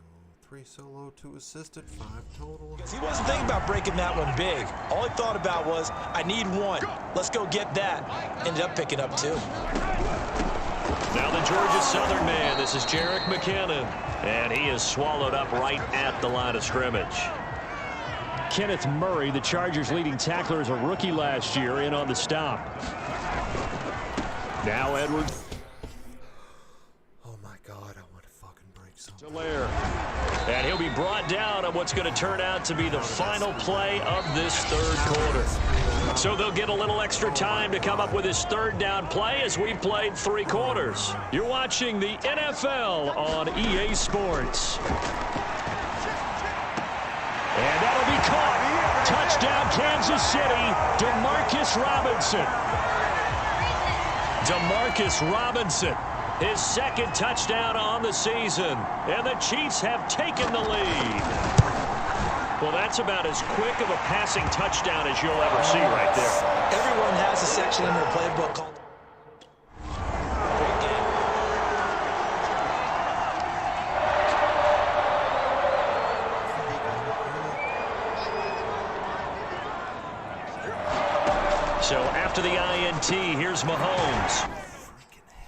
3 solo, 2 assisted, 5 total. He wasn't thinking about breaking that one big. All he thought about was, I need 1. Let's go get that. Ended up picking up 2. Now the Georgia Southern man. This is Jerick McKinnon. And he is swallowed up right at the line of scrimmage. Kenneth Murray, the Chargers' leading tackler, as a rookie last year, in on the stop. Now Edwards. Oh my God, I want to fucking break something. And he'll be brought down on what's going to turn out to be the final play of this 3rd quarter. So they'll get a little extra time to come up with his 3rd down play as we've played 3 quarters. You're watching the NFL on EA Sports. And that'll be caught. Touchdown, Kansas City. Demarcus Robinson. Demarcus Robinson. His 2nd touchdown on the season. And the Chiefs have taken the lead. Well, that's about as quick of a passing touchdown as you'll ever see right there. Everyone has a section in their playbook called... So after the INT, here's Mahomes.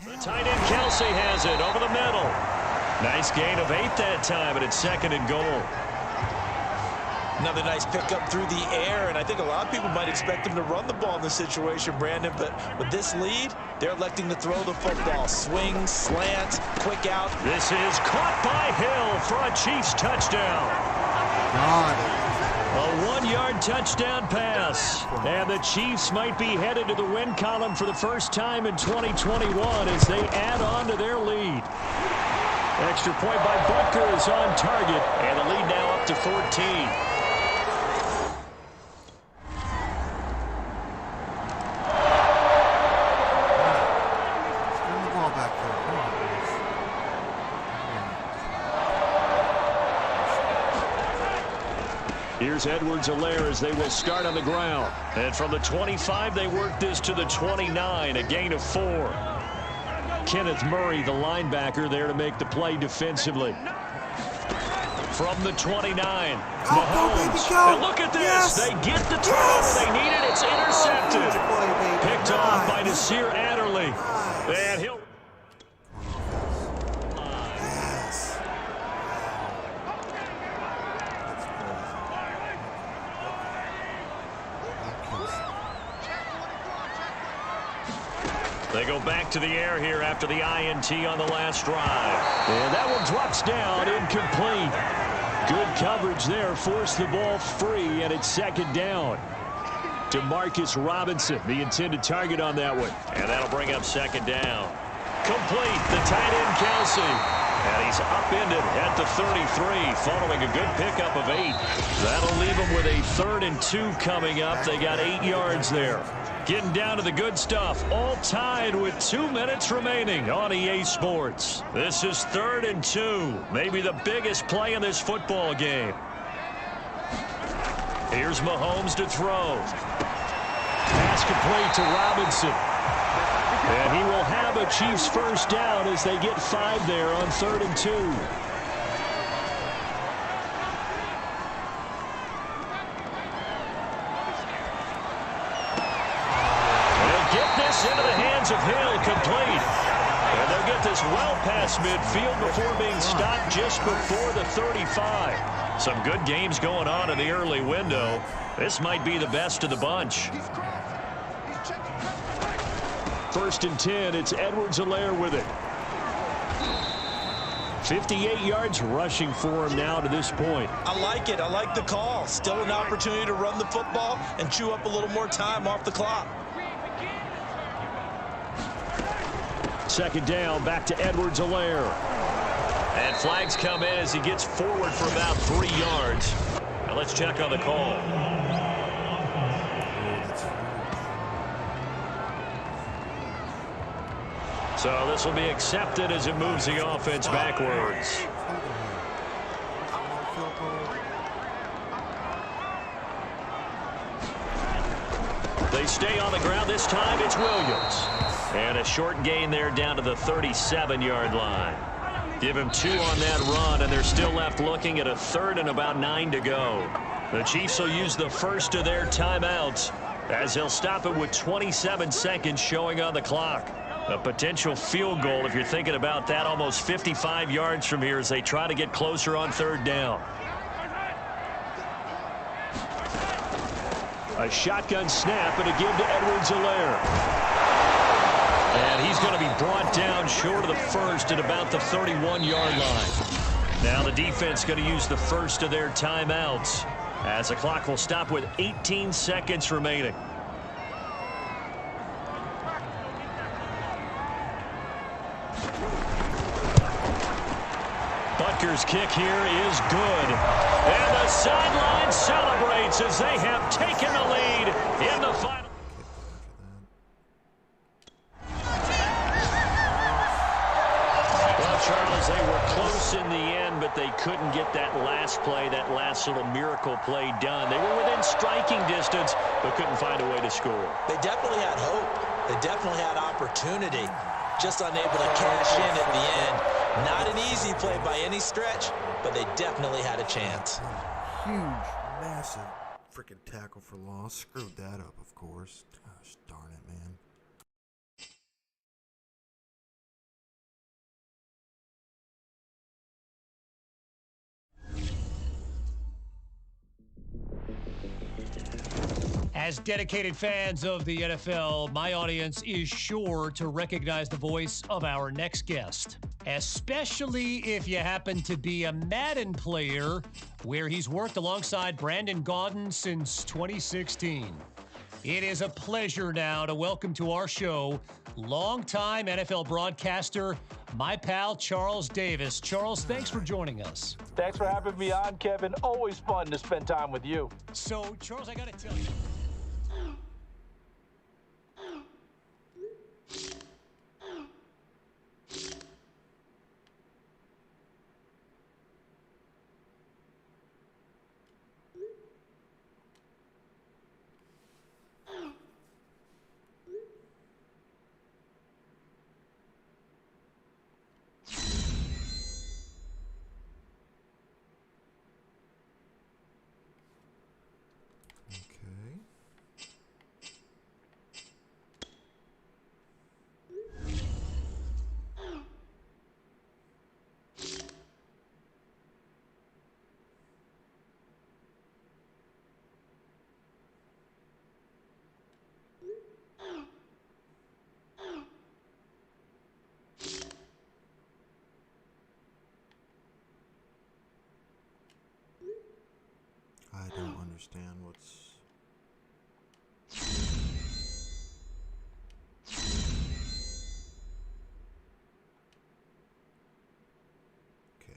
The tight end Kelsey has it over the middle. Nice gain of 8 that time, and it's 2nd and goal. Another nice pickup through the air, and I think a lot of people might expect him to run the ball in this situation, Brandon, but with this lead, they're electing to throw the football. Swing, slant, quick out. This is caught by Hill for a Chiefs touchdown. A 1-yard touchdown pass. And the Chiefs might be headed to the win column for the first time in 2021 as they add on to their lead. Extra point by Butker is on target, and the lead now up to 14. Here's Edwards-Helaire as they will start on the ground. And from the 25, they work this to the 29, a gain of 4. Kenneth Murray, the linebacker, there to make the play defensively. From the 29, Mahomes. And look at this. Yes. They get the turnover they needed. It's intercepted. Picked off by Nasir Adderley. And he'll... They go back to the air here after the INT on the last drive. And that one drops down, incomplete. Good coverage there, forced the ball free, and it's second down. DeMarcus Robinson, the intended target on that one. And that'll bring up second down. Complete, the tight end Kelsey. And he's upended at the 33, following a good pickup of 8. That'll leave him with a 3rd and 2 coming up. They got 8 yards there. Getting down to the good stuff, all tied with 2 minutes remaining on EA Sports. This is 3rd and 2, maybe the biggest play in this football game. Here's Mahomes to throw. Pass complete to Robinson. And he will have a Chiefs first down as they get 5 there on 3rd and 2. Into the hands of Hill, complete. And they'll get this well past midfield before being stopped just before the 35. Some good games going on in the early window. This might be the best of the bunch. 1st and 10, it's Edwards-Helaire with it. 58 yards rushing for him now to this point. I like it. I like the call. Still an opportunity to run the football and chew up a little more time off the clock. Second down, back to Edwards-Helaire. And flags come in as he gets forward for about 3 yards. Now let's check on the call. So this will be accepted as it moves the offense backwards. They stay on the ground. This time it's Williams. And a short gain there down to the 37-yard line. Give him 2 on that run, and they're still left looking at a 3rd and about 9 to go. The Chiefs will use the first of their timeouts as they'll stop it with 27 seconds showing on the clock. A potential field goal, if you're thinking about that, almost 55 yards from here as they try to get closer on 3rd down. A shotgun snap and a give to Edwards-Helaire. And he's going to be brought down short of the first at about the 31-yard line. Now the defense going to use the first of their timeouts as the clock will stop with 18 seconds remaining. Butker's kick here is good. And the sideline celebrates as they have taken the lead in the final. Charles, they were close in the end, but they couldn't get that last play, that last little miracle play done. They were within striking distance, but couldn't find a way to score. They definitely had hope. They definitely had opportunity. Just unable to cash in at the end. Not an easy play by any stretch, but they definitely had a chance. Huge, massive freaking tackle for loss. Screwed that up, of course. Gosh darn it, man. As dedicated fans of the NFL, my audience is sure to recognize the voice of our next guest, especially if you happen to be a Madden player, where he's worked alongside Brandon Gaudin since 2016. It is a pleasure now to welcome to our show longtime NFL broadcaster, my pal Charles Davis. Charles, thanks for joining us. Thanks for having me on, Kevin. Always fun to spend time with you. So, Charles, I got to tell you. understand what's... Okay.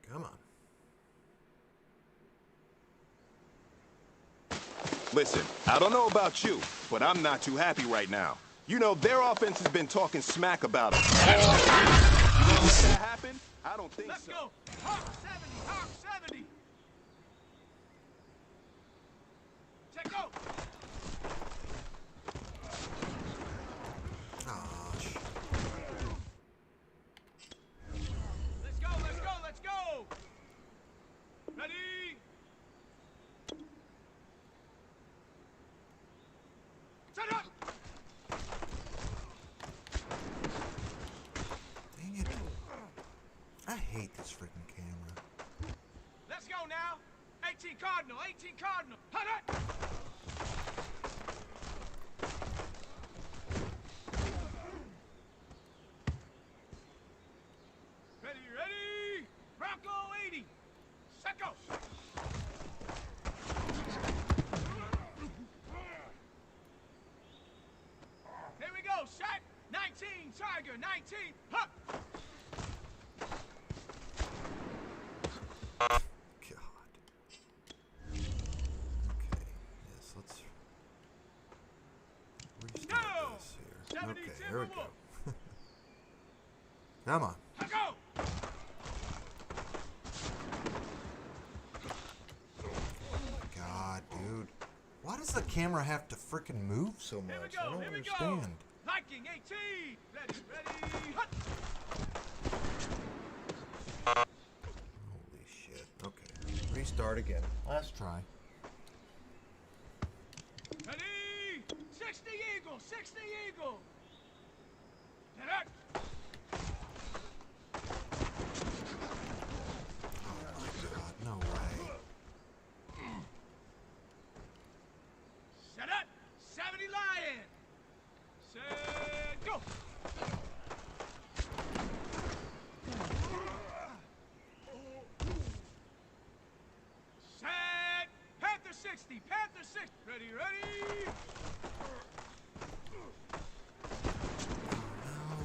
Come on. Listen, I don't know about you, but I'm not too happy right now. You know, their offense has been talking smack about us. You gonna let that happen? I don't think so. Let's go. Hawk 70. Hawk 70. Check out. Let's go. Let's go. Let's go. Ready? Set up. Dang it. I hate this freaking camera. Let's go now. 18 Cardinal. 18 Cardinal. Hut it. Ready, ready. Bronco 80. Set go. Here we go. Shot. 19. Tiger. 19. Huh. God. Okay, yes, let's restart this here. Okay, here we go. Come on. Let's go. God, dude. Why does the camera have to freaking move so much? Here we I go. don't Here we understand. go. Liking 18. Ready, ready. Hut. Holy shit. Okay. Restart again. Last try. Ready. 60 Eagle. 60 Eagle. Get up. Oh my god, no way. Set up. 70 Lion. Set go. Set. Panther 60. Panther 60. Ready, ready.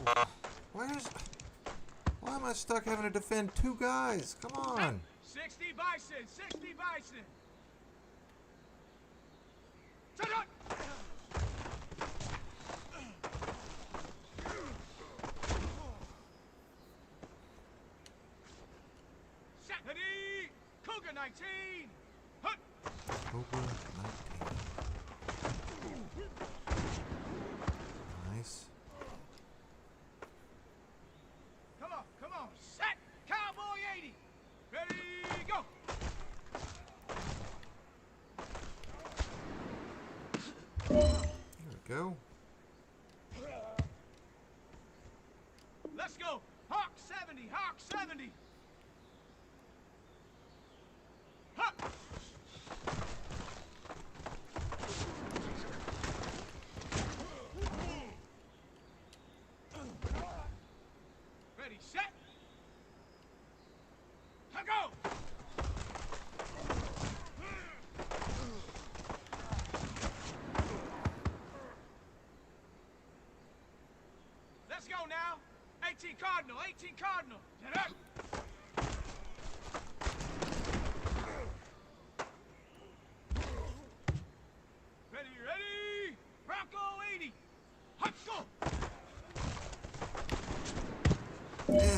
No. Why am I stuck having to defend two guys? Come on. 60 Bison. 60 Bison. Set up. Set. Ready. Cougar 19. Hut. Cobra 19. Nice. Come on. Set. Cowboy 80. Ready, go. There we go. Let's go. Hawk 70. Hawk 70. Hawk. Ready, set. Go. Let's go now. 18 Cardinal. 18 Cardinal. Get up.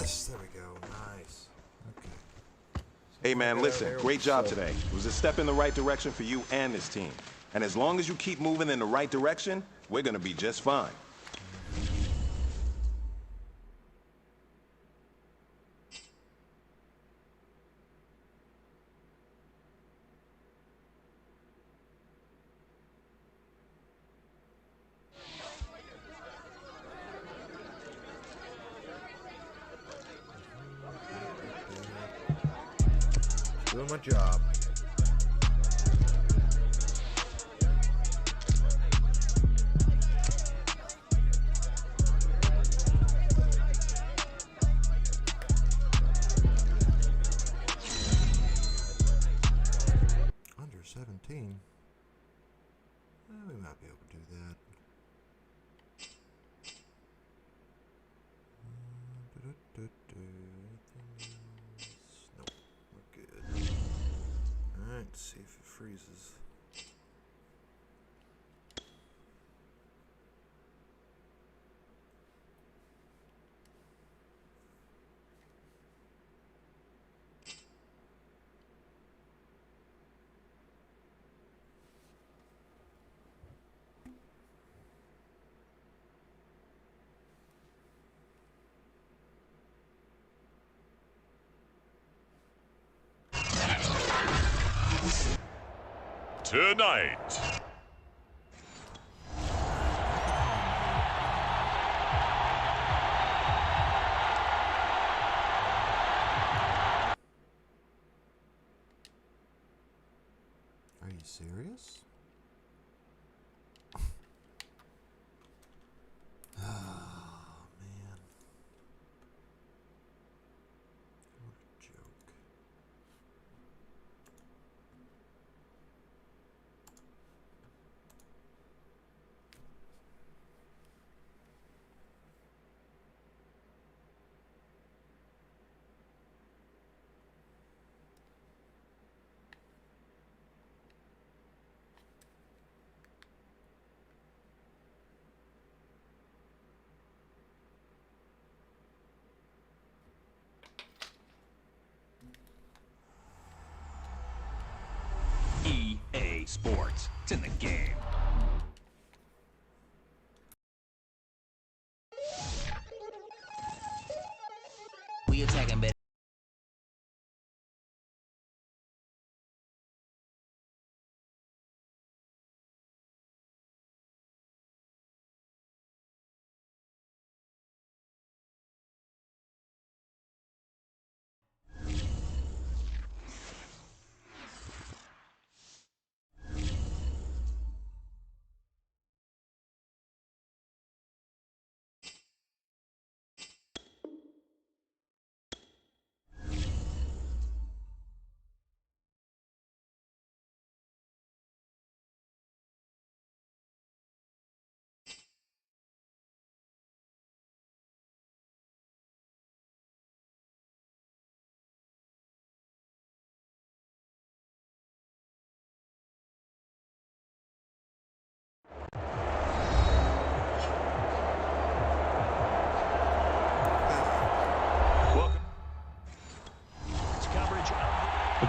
Yes, there we go. Nice. Okay. Hey, man, listen, great job today. It was a step in the right direction for you and this team. And as long as you keep moving in the right direction, we're going to be just fine. Doing my job. Under 17. We might be able to do that. Nope, we're good. Alright, let's see if it freezes. Tonight. Are you serious? Oh, man. What a joke. EA Sports. It's in the game. We attacking better.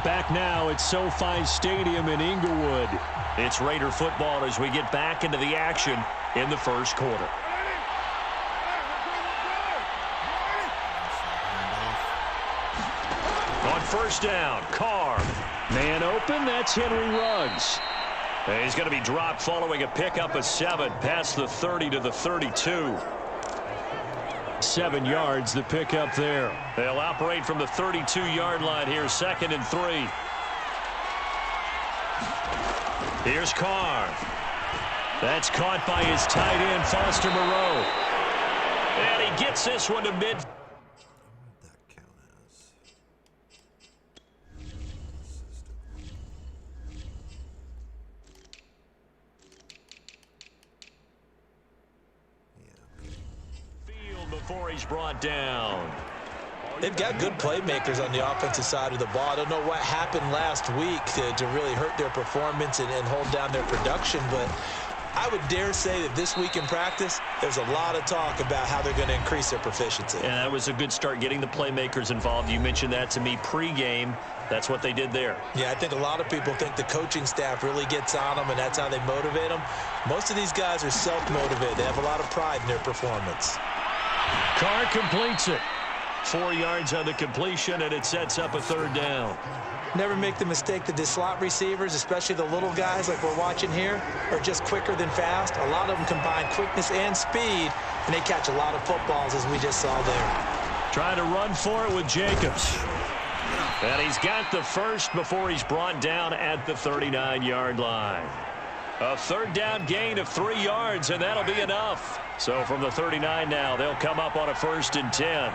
Back now at SoFi Stadium in Inglewood. It's Raider football as we get back into the action in the first quarter. On first down, Carr. Man open, that's Henry Ruggs. And he's going to be dropped following a pickup of 7 past the 30 to the 32. 7 yards, the pickup there. They'll operate from the 32-yard line here, 2nd and 3. Here's Carr. That's caught by his tight end, Foster Moreau. And he gets this one to mid. Before he's brought down. They've got good playmakers on the offensive side of the ball. I don't know what happened last week to really hurt their performance and hold down their production, but I would dare say that this week in practice, there's a lot of talk about how they're going to increase their proficiency. And that was a good start getting the playmakers involved. You mentioned that to me pregame. That's what they did there. Yeah, I think a lot of people think the coaching staff really gets on them, and that's how they motivate them. Most of these guys are self-motivated. They have a lot of pride in their performance. Carr completes it. 4 yards on the completion, and it sets up a 3rd down. Never make the mistake that the slot receivers, especially the little guys like we're watching here, are just quicker than fast. A lot of them combine quickness and speed, and they catch a lot of footballs, as we just saw there. Trying to run for it with Jacobs. And he's got the first before he's brought down at the 39-yard line. A 3rd down gain of 3 yards, and that'll be enough. So from the 39 now, they'll come up on a 1st and 10.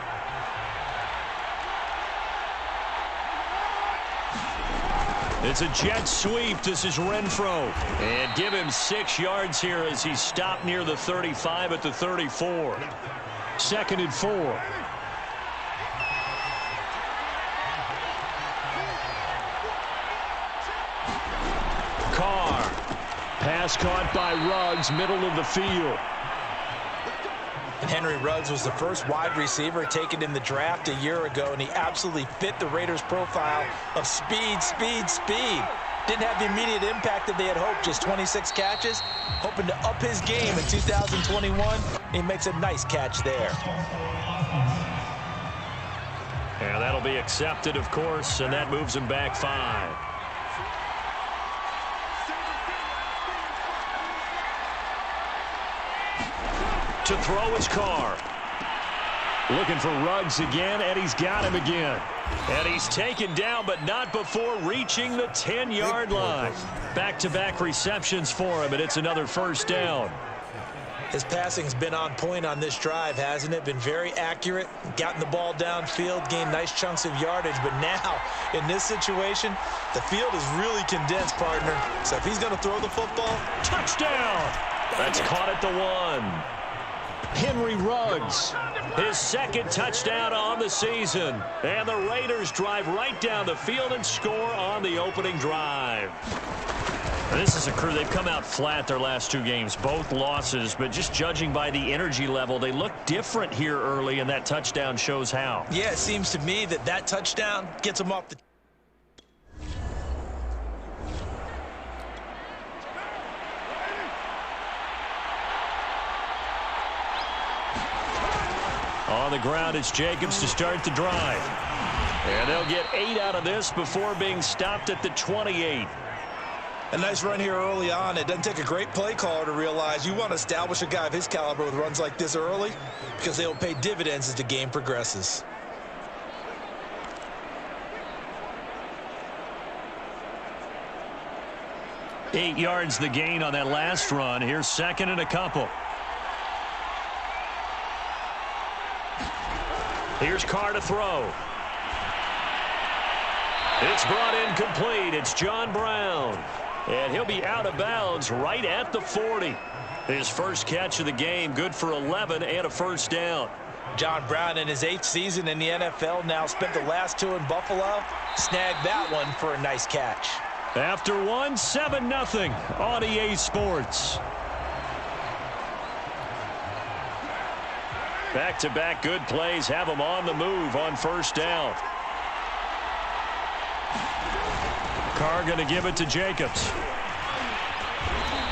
It's a jet sweep. This is Renfro. And give him 6 yards here as he's stopped near the 35 at the 34. 2nd and 4. Carr. Pass caught by Ruggs, middle of the field. And Henry Ruggs was the first wide receiver taken in the draft a year ago, and he absolutely fit the Raiders' profile of speed, speed, speed. Didn't have the immediate impact that they had hoped, just 26 catches. Hoping to up his game in 2021. He makes a nice catch there. And that'll be accepted, of course, and that moves him back 5. To throw his Carr. Looking for Ruggs again, and he's got him again. And he's taken down, but not before reaching the 10-yard line. Back-to-back receptions for him, and it's another 1st down. His passing's been on point on this drive, hasn't it? Been very accurate, gotten the ball downfield, gained nice chunks of yardage. But now, in this situation, the field is really condensed, partner. So if he's going to throw the football, touchdown! That's caught at the 1. Henry Ruggs, his 2nd touchdown on the season. And the Raiders drive right down the field and score on the opening drive. This is a crew. They've come out flat their last 2 games, both losses, but just judging by the energy level, they look different here early, and that touchdown shows how. Yeah, it seems to me that touchdown gets them off the... On the ground, it's Jacobs to start the drive. And they'll get 8 out of this before being stopped at the 28. A nice run here early on. It doesn't take a great play caller to realize you want to establish a guy of his caliber with runs like this early, because they will pay dividends as the game progresses. Eight yards the gain on that last run. Here's 2nd and a couple. Here's Carr to throw. It's brought in complete. It's John Brown. And he'll be out of bounds right at the 40. His first catch of the game, good for 11 and a 1st down. John Brown in his 8th season in the NFL now spent the last 2 in Buffalo. Snagged that one for a nice catch. After 1, 7-0 on EA Sports. Back-to-back good plays have them on the move on 1st down. Carr going to give it to Jacobs.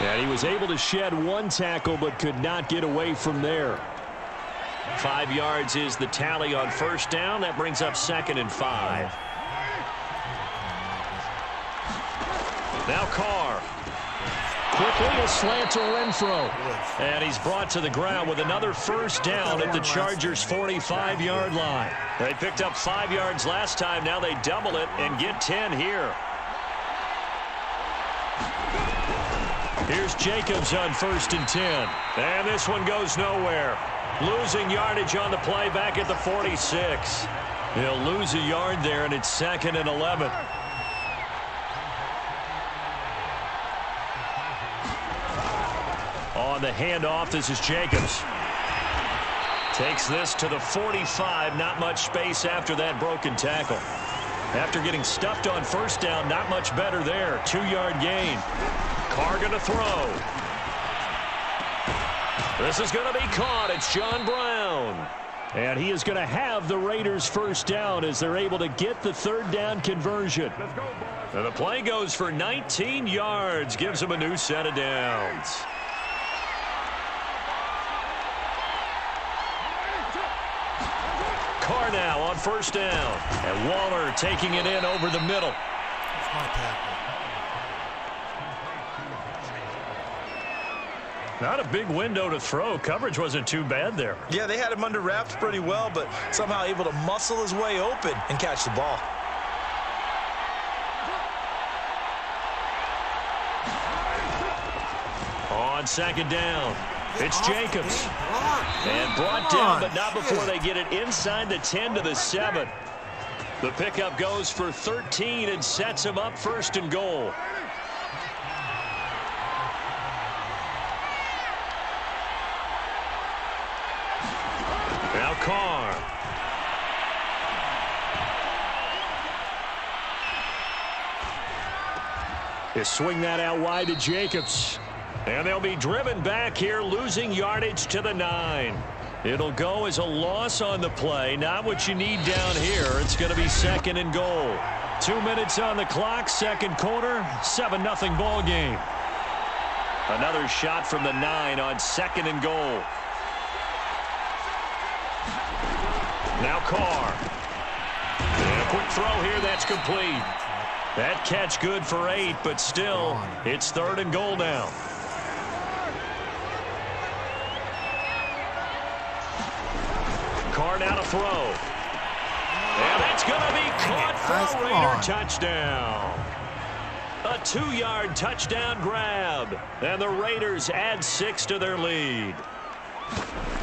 And he was able to shed 1 tackle but could not get away from there. 5 yards is the tally on 1st down. That brings up 2nd and 5. Now Carr. Quickly a slant to Renfro. And he's brought to the ground with another 1st down at the Chargers' 45-yard line. They picked up 5 yards last time. Now they double it and get 10 here. Here's Jacobs on 1st and 10. And this one goes nowhere. Losing yardage on the play back at the 46. He'll lose a yard there, and it's 2nd and 11. On the handoff, this is Jacobs. Takes this to the 45. Not much space after that broken tackle. After getting stuffed on 1st down, not much better there. 2-yard gain. Carr going to throw. This is going to be caught. It's John Brown. And he is going to have the Raiders first down as they're able to get the third down conversion. And the play goes for 19 yards. Gives them a new set of downs. Carr now on first down. And Waller taking it in over the middle. That's my tackle. Not a big window to throw. Coverage wasn't too bad there. Yeah, they had him under wraps pretty well, but somehow able to muscle his way open and catch the ball. On second down, it's Jacobs. And brought down, but not before they get it inside the 10 to the 7. The pickup goes for 13 and sets him up first and goal. Now Carr. They swing that out wide to Jacobs. And they'll be driven back here, losing yardage to the 9. It'll go as a loss on the play. Not what you need down here. It's going to be second and goal. 2 minutes on the clock, second quarter, 7-0 ball game. Another shot from the 9 on second and goal. Now Carr. And a quick throw here, that's complete. That catch good for 8, but still, it's third and goal now. Carr now to throw. And that's going to be caught for a Raider touchdown. A 2-yard touchdown grab. And the Raiders add 6 to their lead.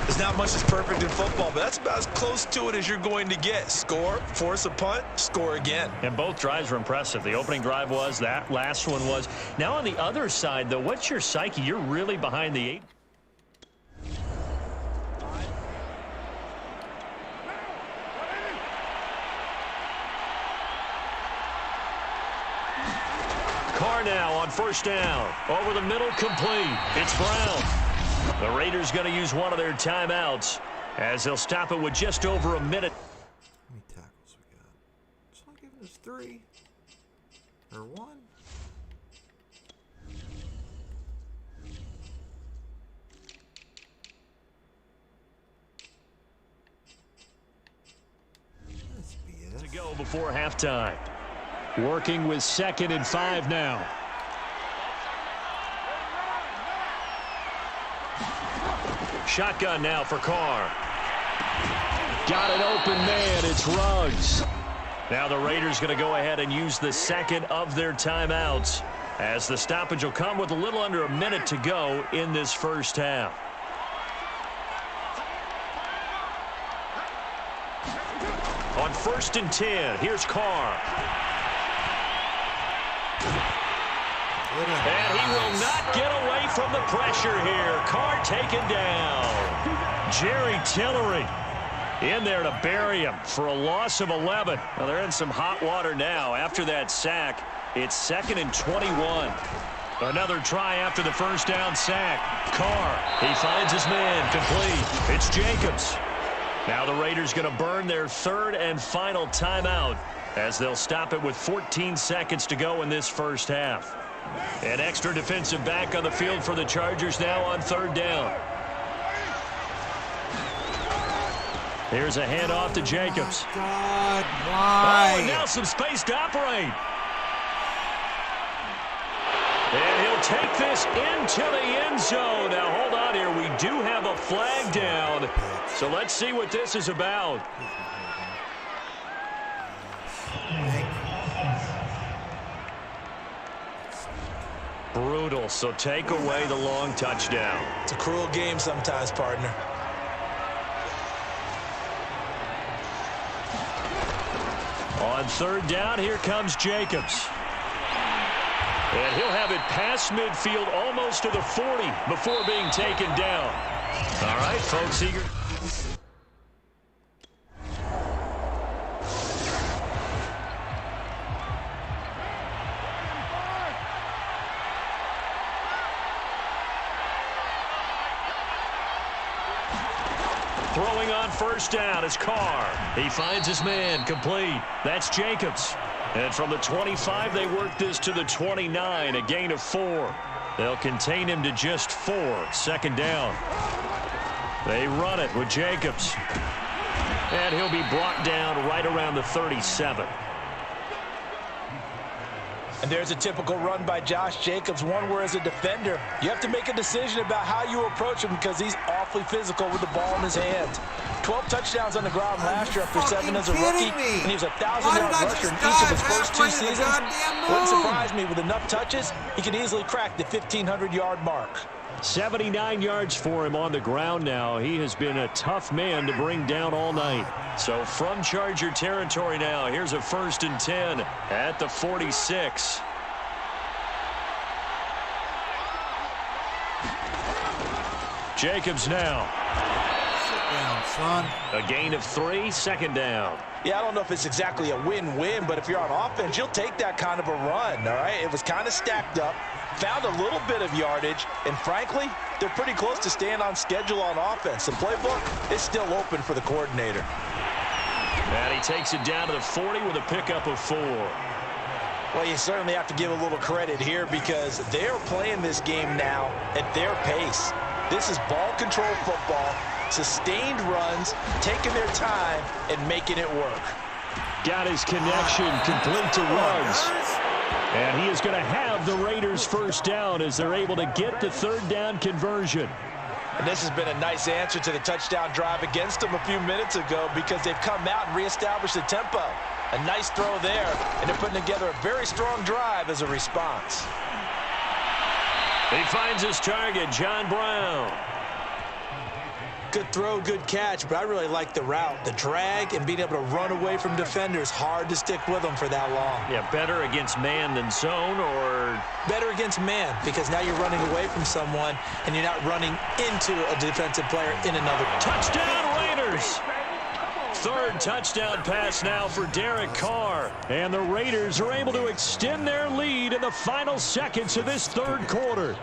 There's not much that's perfect in football, but that's about as close to it as you're going to get. Score, force a punt, score again. And both drives were impressive. The opening drive was, that last one was. Now on the other side, though, what's your psyche? You're really behind the 8. Carr now on first down. Over the middle, complete. It's Brown. The Raiders going to use one of their timeouts as they'll stop it with just over a minute. How many tackles we got? It's not giving us 3 or 1. That's BS. To go before halftime. Working with 2nd and 5 now. Shotgun now for Carr. Got an open man. It's Ruggs. Now the Raiders going to go ahead and use the second of their timeouts as the stoppage will come with a little under a minute to go in this first half. On 1st and 10, here's Carr. And he will not get away from the pressure here. Carr taken down. Jerry Tillery in there to bury him for a loss of 11. Well, they're in some hot water now. After that sack, it's 2nd and 21. Another try after the first down sack. Carr, he finds his man, complete. It's Jacobs. Now the Raiders going to burn their third and final timeout as they'll stop it with 14 seconds to go in this first half. An extra defensive back on the field for the Chargers now on third down. Here's a handoff to Jacobs. Oh God, why? Oh, and now some space to operate. And he'll take this into the end zone. Now, hold on here. We do have a flag down. So let's see what this is about. Brutal, so take away the long touchdown. It's a cruel game sometimes, partner. On third down, here comes Jacobs. And he'll have it past midfield almost to the 40 before being taken down. All right, folks, eager. Throwing on first down is Carr. He finds his man, complete. That's Jacobs. And from the 25, they work this to the 29, a gain of 4. They'll contain him to just 4, second down. They run it with Jacobs. And he'll be brought down right around the 37. And there's a typical run by Josh Jacobs, one where as a defender, you have to make a decision about how you approach him because he's awfully physical with the ball in his hands. 12 touchdowns on the ground last year after 7 as a rookie, and he was a 1,000-yard rusher in each of his first 2 seasons. Wouldn't surprise me, with enough touches, he could easily crack the 1,500-yard mark. 79 yards for him on the ground now. He has been a tough man to bring down all night. So from Charger territory now, here's a 1st and 10 at the 46. Jacobs now. Sit down, son. A gain of 3, second down. Yeah, I don't know if it's exactly a win-win, but if you're on offense, you'll take that kind of a run, all right? It was kind of stacked up, found a little bit of yardage, and frankly, they're pretty close to staying on schedule on offense. The playbook is still open for the coordinator. And he takes it down to the 40 with a pickup of 4. Well, you certainly have to give a little credit here because they're playing this game now at their pace. This is ball control football, sustained runs, taking their time and making it work. Got his connection complete to Ruggs. And he is going to have the Raiders first down as they're able to get the 3rd down conversion. And this has been a nice answer to the touchdown drive against them a few minutes ago because they've come out and reestablished the tempo. A nice throw there, and they're putting together a very strong drive as a response. He finds his target, John Brown. Good throw, good catch, but I really like the route. The drag and being able to run away from defenders, hard to stick with them for that long. Yeah, better against man than zone, or? Better against man, because now you're running away from someone and you're not running into a defensive player in another. Touchdown Raiders! 3rd touchdown pass now for Derek Carr. And the Raiders are able to extend their lead in the final seconds of this 3rd quarter.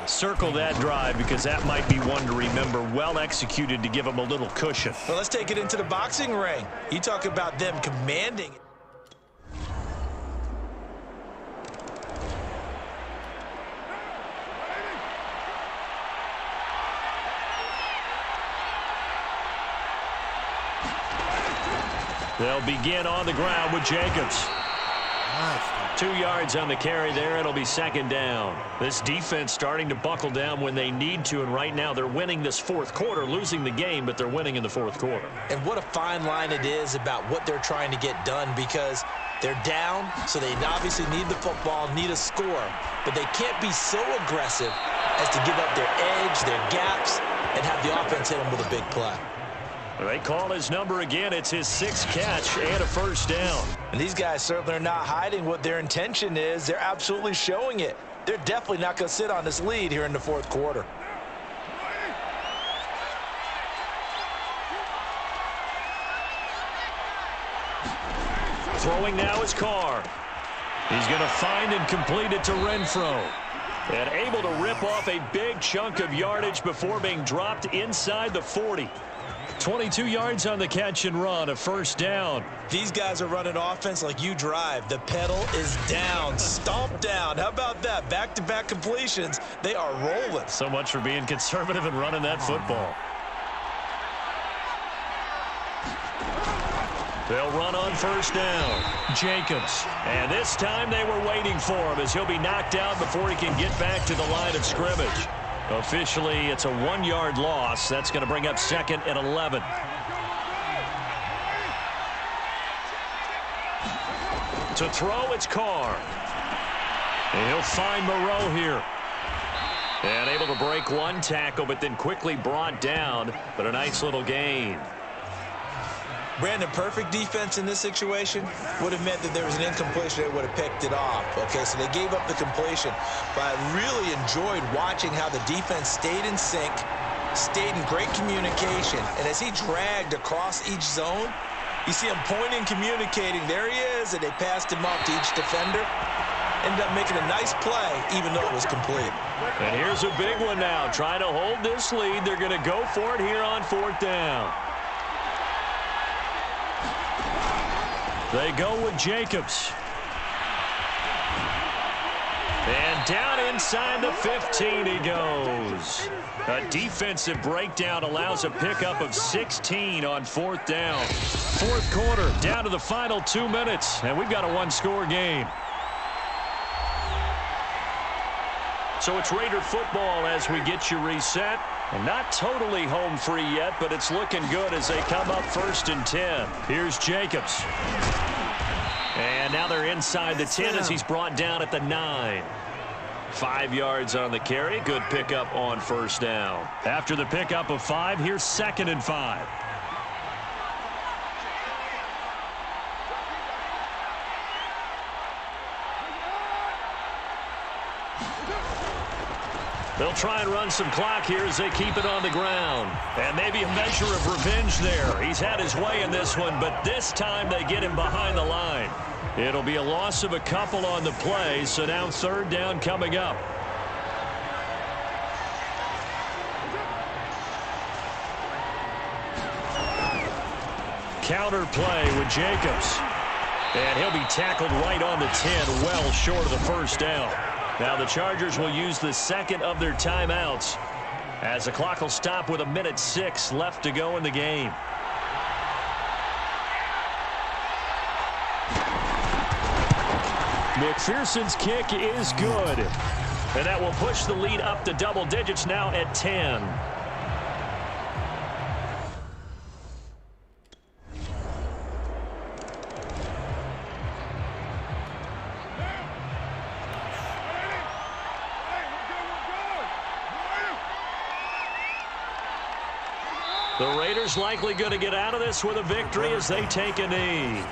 Circle that drive because that might be one to remember. Well executed to give them a little cushion. Well, let's take it into the boxing ring. You talk about them commanding. They'll begin on the ground with Jacobs. 2 yards on the carry there. It'll be 2nd down. This defense starting to buckle down when they need to, and right now they're winning this 4th quarter, losing the game, but they're winning in the 4th quarter. And what a fine line it is about what they're trying to get done because they're down, so they obviously need the football, need a score, but they can't be so aggressive as to give up their edge, their gaps, and have the offense hit them with a big play. They call his number again. It's his 6th catch and a 1st down. And these guys certainly are not hiding what their intention is. They're absolutely showing it. They're definitely not going to sit on this lead here in the 4th quarter. Throwing now is Carr. He's going to find and complete it to Renfro. And able to rip off a big chunk of yardage before being dropped inside the 40. 22 yards on the catch and run, a 1st down. These guys are running offense like you drive. The pedal is down, stomped down. How about that? Back-to-back completions. They are rolling. So much for being conservative and running that football. They'll run on 1st down. Jacobs. And this time they were waiting for him as he'll be knocked out before he can get back to the line of scrimmage. Officially, it's a 1-yard loss. That's going to bring up 2nd and 11. To throw, it's Carr. And he'll find Moreau here. And able to break one tackle, but then quickly brought down. But a nice little gain. Brandon, perfect defense in this situation would have meant that there was an incompletion. They would have picked it off. Okay, so they gave up the completion. But I really enjoyed watching how the defense stayed in sync, stayed in great communication. And as he dragged across each zone, you see him pointing, communicating. There he is, and they passed him off to each defender. ended up making a nice play, even though it was complete. And here's a big one now. Trying to hold this lead. They're going to go for it here on 4th down. They go with Jacobs. And down inside the 15 he goes. A defensive breakdown allows a pickup of 16 on 4th down. 4th quarter, down to the final 2 minutes, and we've got a one-score game. So it's Raider football as we get you reset. And not totally home free yet, but it's looking good as they come up 1st and 10. Here's Jacobs. And now they're inside the 10 as he's brought down at the 9. 5 yards on the carry. Good pickup on 1st down. After the pickup of 5, here's 2nd and 5. They'll try and run some clock here as they keep it on the ground. And maybe a measure of revenge there. He's had his way in this one, but this time they get him behind the line. It'll be a loss of a couple on the play, so now 3rd down coming up. Counter play with Jacobs. And he'll be tackled right on the 10, well short of the 1st down. Now the Chargers will use the 2nd of their timeouts as the clock will stop with 1:06 left to go in the game. McPherson's kick is good. And that will push the lead up to double digits now at 10. The Raiders likely going to get out of this with a victory as they take a knee.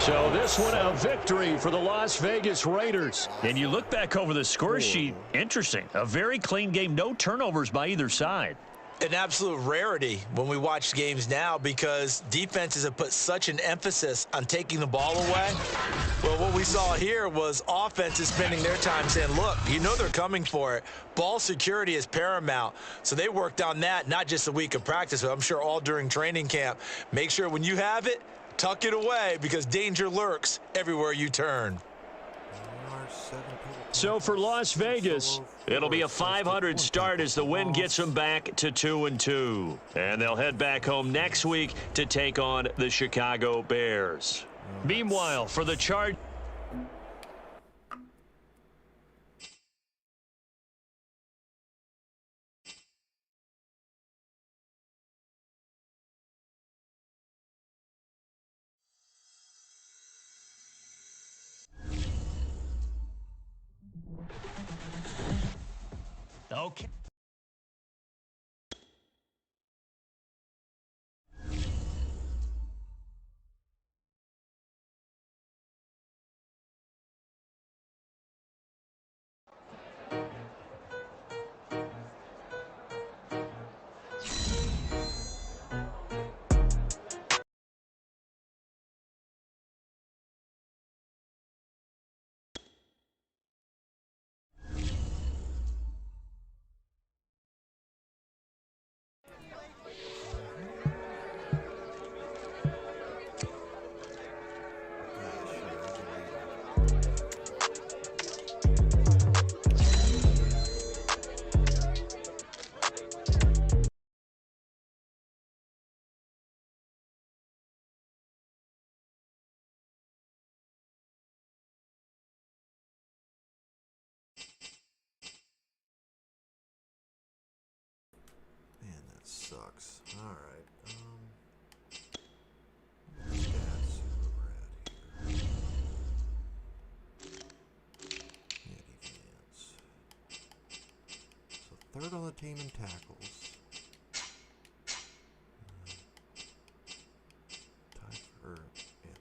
So this one a victory for the Las Vegas Raiders. And you look back over the score sheet, interesting. A very clean game, no turnovers by either side. An absolute rarity when we watch games now because defenses have put such an emphasis on taking the ball away. Well, what we saw here was offenses spending their time saying, look, you know they're coming for it. Ball security is paramount. So they worked on that, not just a week of practice, but I'm sure all during training camp. Make sure when you have it, tuck it away because danger lurks everywhere you turn. So for Las Vegas, it'll be a 500 start as the win gets them back to 2-2. And they'll head back home next week to take on the Chicago Bears. Meanwhile, for the Chargers. Okay. Man, that sucks. All right. Stats where we're at here. Yeah, defense. So 3rd on the team in tackles.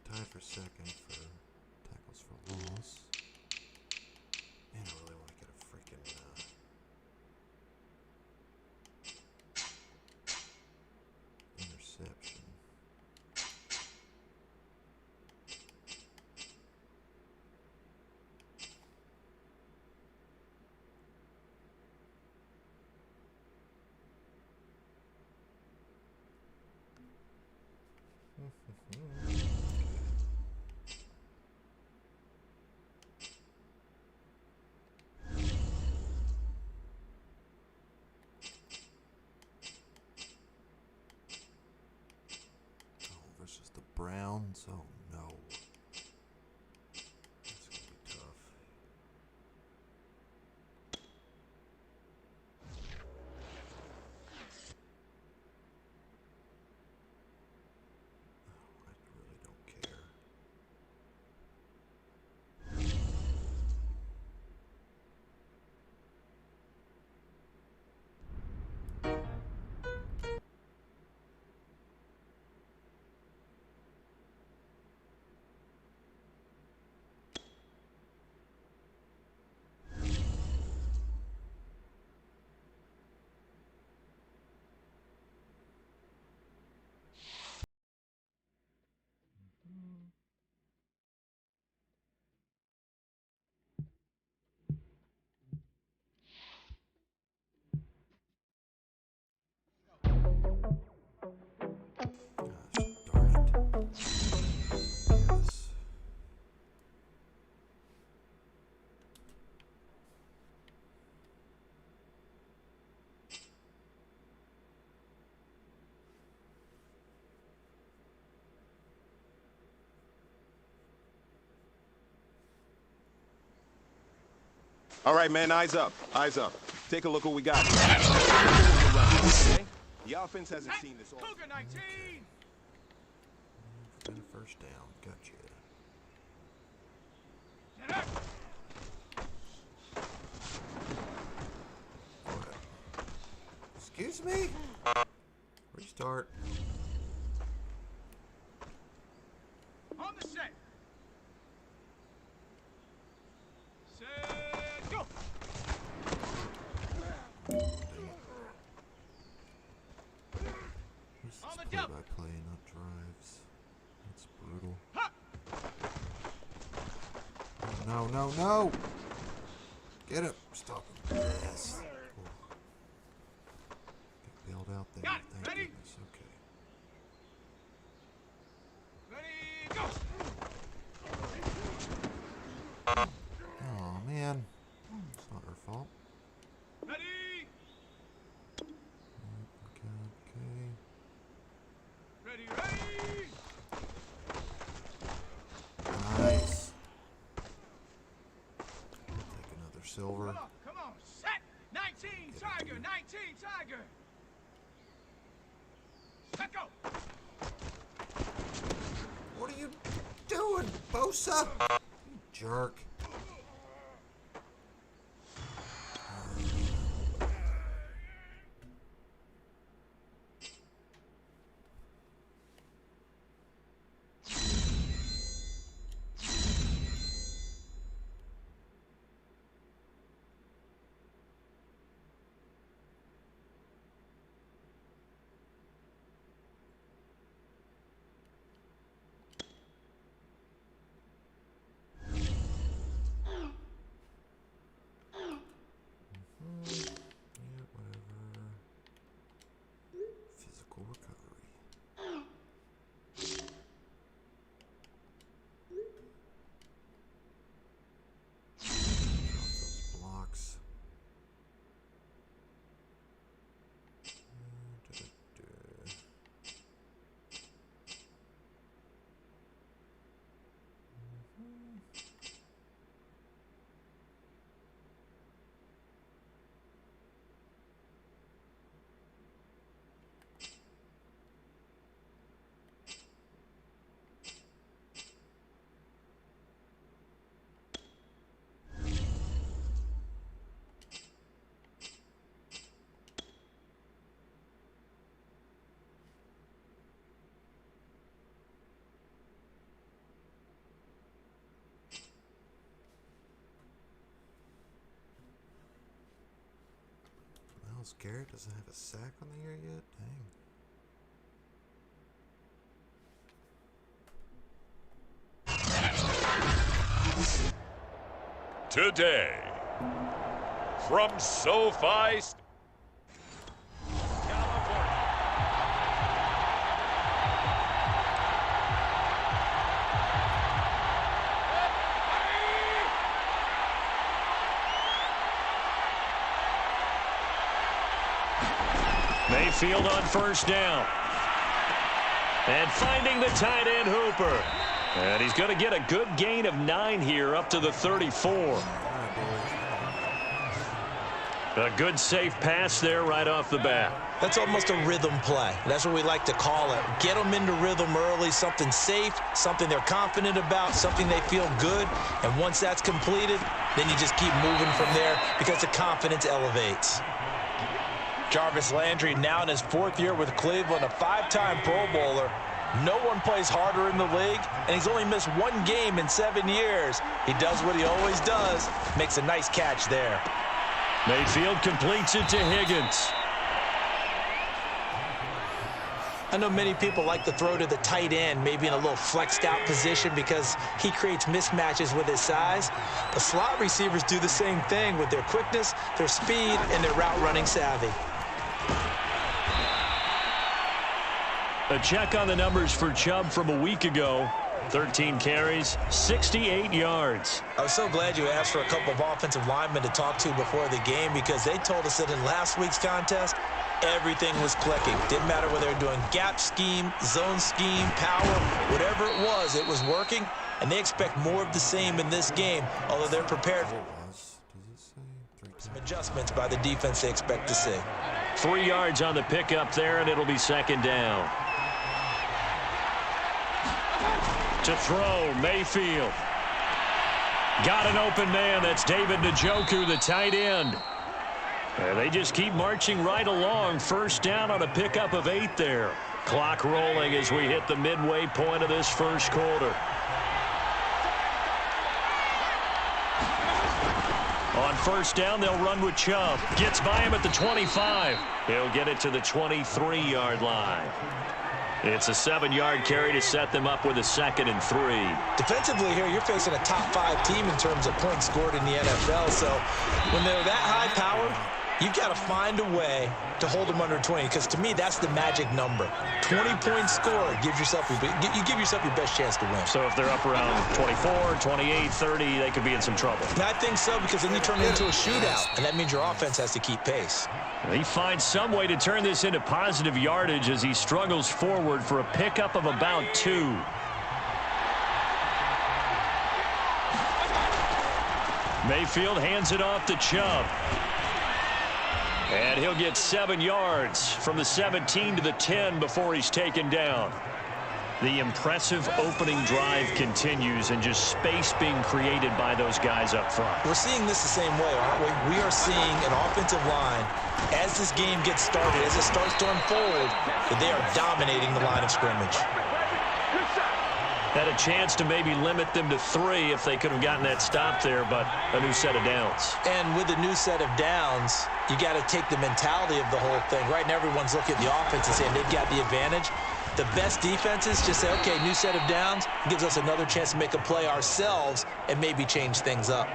Tied for 2nd for tackles for loss. Man, I really want to get a freaking interception. All right, man, eyes up. Eyes up. Take a look what we got here. Okay? The offense hasn't seen this all. Cougar 19. And a first down. Gotcha. Excuse me? Restart. On the set. Set, go. This is On the play double. by play, not drives. That's brutal. Ha. No, no, no! Get him! Stop him. Yes. Get bailed out there. Got it. Thank Ready? goodness. Okay. Ready, go. Oh man. It's not her fault. Ready. Okay. Ready, ready. Nice. Take another silver. Come on. Set. 19, Tiger. 19, Tiger. Let go. What are you doing, Bosa? You jerk. Garrett doesn't have a sack on the year yet? Dang. Today, from SoFi, Mayfield on first down. And finding the tight end Hooper. And he's going to get a good gain of 9 here up to the 34. A good safe pass there right off the bat. That's almost a rhythm play. That's what we like to call it. Get them into rhythm early, something safe, something they're confident about, something they feel good. And once that's completed, then you just keep moving from there because the confidence elevates. Jarvis Landry now in his 4th year with Cleveland, a 5-time Pro Bowler. No one plays harder in the league, and he's only missed 1 game in 7 years. He does what he always does, makes a nice catch there. Mayfield completes it to Higgins. I know many people like to throw to the tight end, maybe in a little flexed out position because he creates mismatches with his size. The slot receivers do the same thing with their quickness, their speed, and their route running savvy. A check on the numbers for Chubb from a week ago. 13 carries, 68 yards. I was so glad you asked for a couple of offensive linemen to talk to before the game because they told us that in last week's contest, everything was clicking. Didn't matter whether they were doing gap scheme, zone scheme, power, whatever it was working, and they expect more of the same in this game, although they're prepared. Does it say? Adjustments by the defense they expect to see. 3 yards on the pickup there, and it'll be second down. To throw, Mayfield. Got an open man. That's David Njoku, the tight end. And they just keep marching right along. First down on a pickup of 8 there. Clock rolling as we hit the midway point of this first quarter. On first down, they'll run with Chubb. Gets by him at the 25. He'll get it to the 23-yard line. It's a 7-yard carry to set them up with a 2nd and 3. Defensively here, you're facing a top 5 team in terms of points scored in the NFL. So when they're that high powered, you've got to find a way to hold them under 20, because to me, that's the magic number. 20 points scored gives yourself you give yourself your best chance to win. So if they're up around 24, 28, 30, they could be in some trouble. And I think so, because then you turn it into a shootout, and that means your offense has to keep pace. He finds some way to turn this into positive yardage as he struggles forward for a pickup of about 2. Mayfield hands it off to Chubb. And he'll get 7 yards from the 17 to the 10 before he's taken down. The impressive opening drive continues, and just space being created by those guys up front. We're seeing this the same way, aren't we? We are seeing an offensive line, as this game gets started, as it starts to unfold, that they are dominating the line of scrimmage. Had a chance to maybe limit them to 3 if they could have gotten that stop there, but a new set of downs. And with a new set of downs, you got to take the mentality of the whole thing. Right now, everyone's looking at the offense and saying they've got the advantage. The best defenses just say, okay, new set of downs, gives us another chance to make a play ourselves and maybe change things up.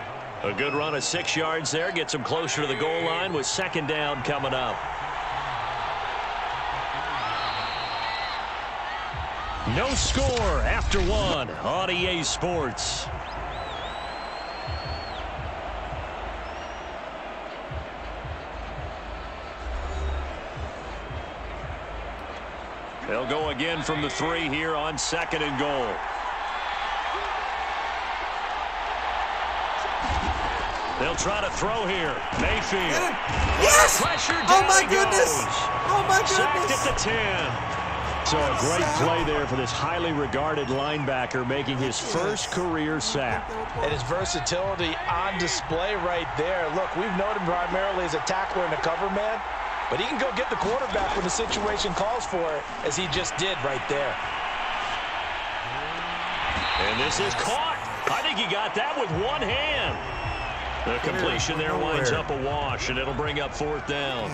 A good run of 6 yards there gets them closer to the goal line with 2nd down coming up. No score after 1 on EA Sports. They'll go again from the 3 here on 2nd and goal. They'll try to throw here. Mayfield. Yes! Pressure down. Oh my goodness! Oh my goodness! Sacked at the 10. So a great play there for this highly regarded linebacker, making his first career sack. And his versatility on display right there. Look, we've known him primarily as a tackler and a cover man, but he can go get the quarterback when the situation calls for it, as he just did right there. And this is caught. I think he got that with one hand. The completion there winds up a wash, and it'll bring up 4th down.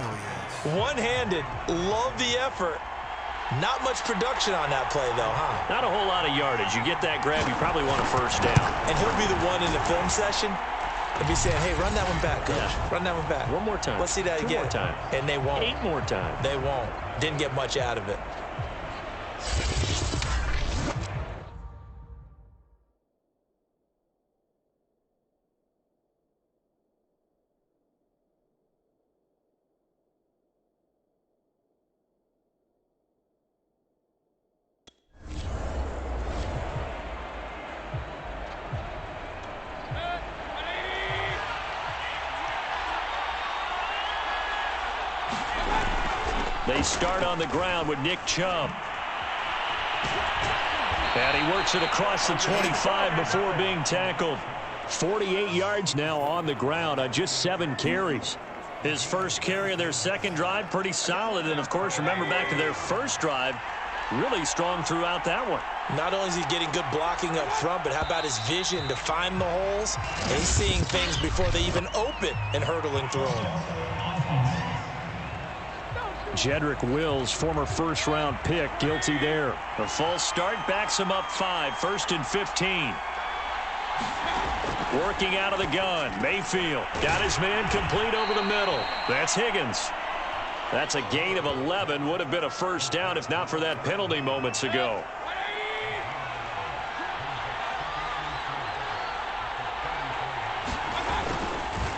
One-handed. Love the effort. Not much production on that play, though, huh? Not a whole lot of yardage. You get that grab, you probably want a 1st down. And he'll be the one in the film session and be saying, hey, run that one back, coach. Yeah. Run that one back. One more time. Let's see that again. 2 more time. And they won't. 8 more times. They won't. Didn't get much out of it. They start on the ground with Nick Chubb. And he works it across the 25 before being tackled. 48 yards now on the ground on just 7 carries. His first carry of their second drive, pretty solid. And, of course, remember back to their first drive, really strong throughout that one. Not only is he getting good blocking up front, but how about his vision to find the holes? And he's seeing things before they even open and hurdling through them. Jedrick Wills, former first-round pick, guilty there. A false start backs him up 5, 1st and 15. Working out of the gun, Mayfield got his man complete over the middle. That's Higgins. That's a gain of 11. Would have been a 1st down if not for that penalty moments ago.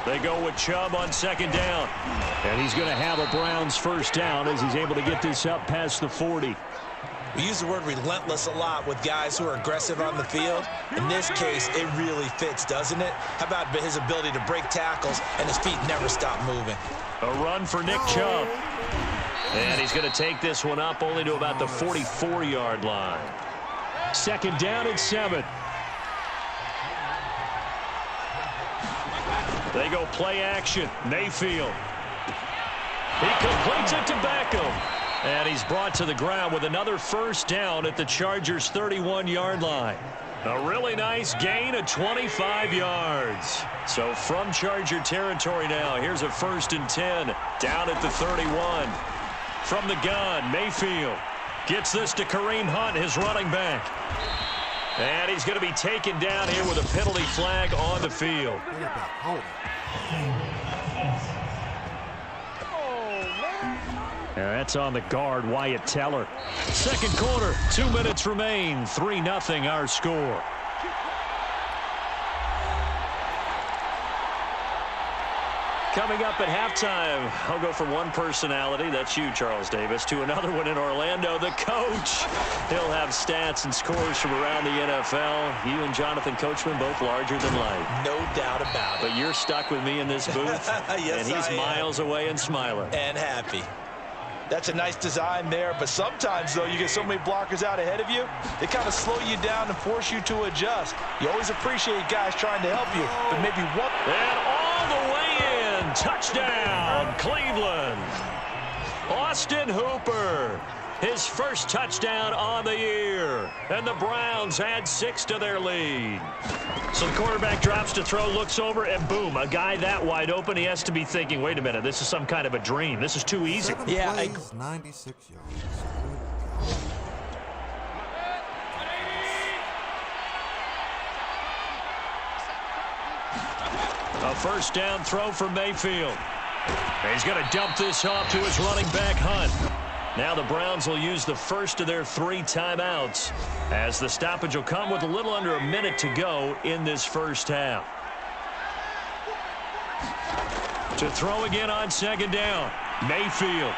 They go with Chubb on 2nd down. And he's going to have a Browns 1st down as he's able to get this up past the 40. We use the word relentless a lot with guys who are aggressive on the field. In this case, it really fits, doesn't it? How about his ability to break tackles and his feet never stop moving? A run for Nick Chubb. And he's going to take this one up only to about the 44-yard line. Second down and 7. They go play action. Mayfield. He completes it to Beckham. And he's brought to the ground with another first down at the Chargers' 31-yard line. A really nice gain of 25 yards. So from Charger territory now, here's a 1st and 10 down at the 31. From the gun, Mayfield gets this to Kareem Hunt, his running back. And he's going to be taken down here with a penalty flag on the field. That's on the guard, Wyatt Teller. Second quarter, 2 minutes remain. 3-0 our score. Coming up at halftime, I'll go from one personality, that's you, Charles Davis, to another one in Orlando, the coach. He'll have stats and scores from around the NFL. You and Jonathan Coachman, both larger than life. No doubt about it. But you're stuck with me in this booth, yes, and he's miles away and smiling. And happy. That's a nice design there, but sometimes, though, you get so many blockers out ahead of you, they kind of slow you down and force you to adjust. You always appreciate guys trying to help you, but maybe one... And all the way in, touchdown, Cleveland. Austin Hooper, his first touchdown on the year, and the Browns add 6 to their lead. So the quarterback drops to throw, looks over, and boom, a guy that wide open, he has to be thinking, wait a minute, this is some kind of a dream. This is too easy. 7 plays, 96 yards. A first down throw for Mayfield. He's going to dump this off to his running back, Hunt. Now the Browns will use the first of their 3 timeouts as the stoppage will come with a little under a minute to go in this first half. To throw again on second down, Mayfield.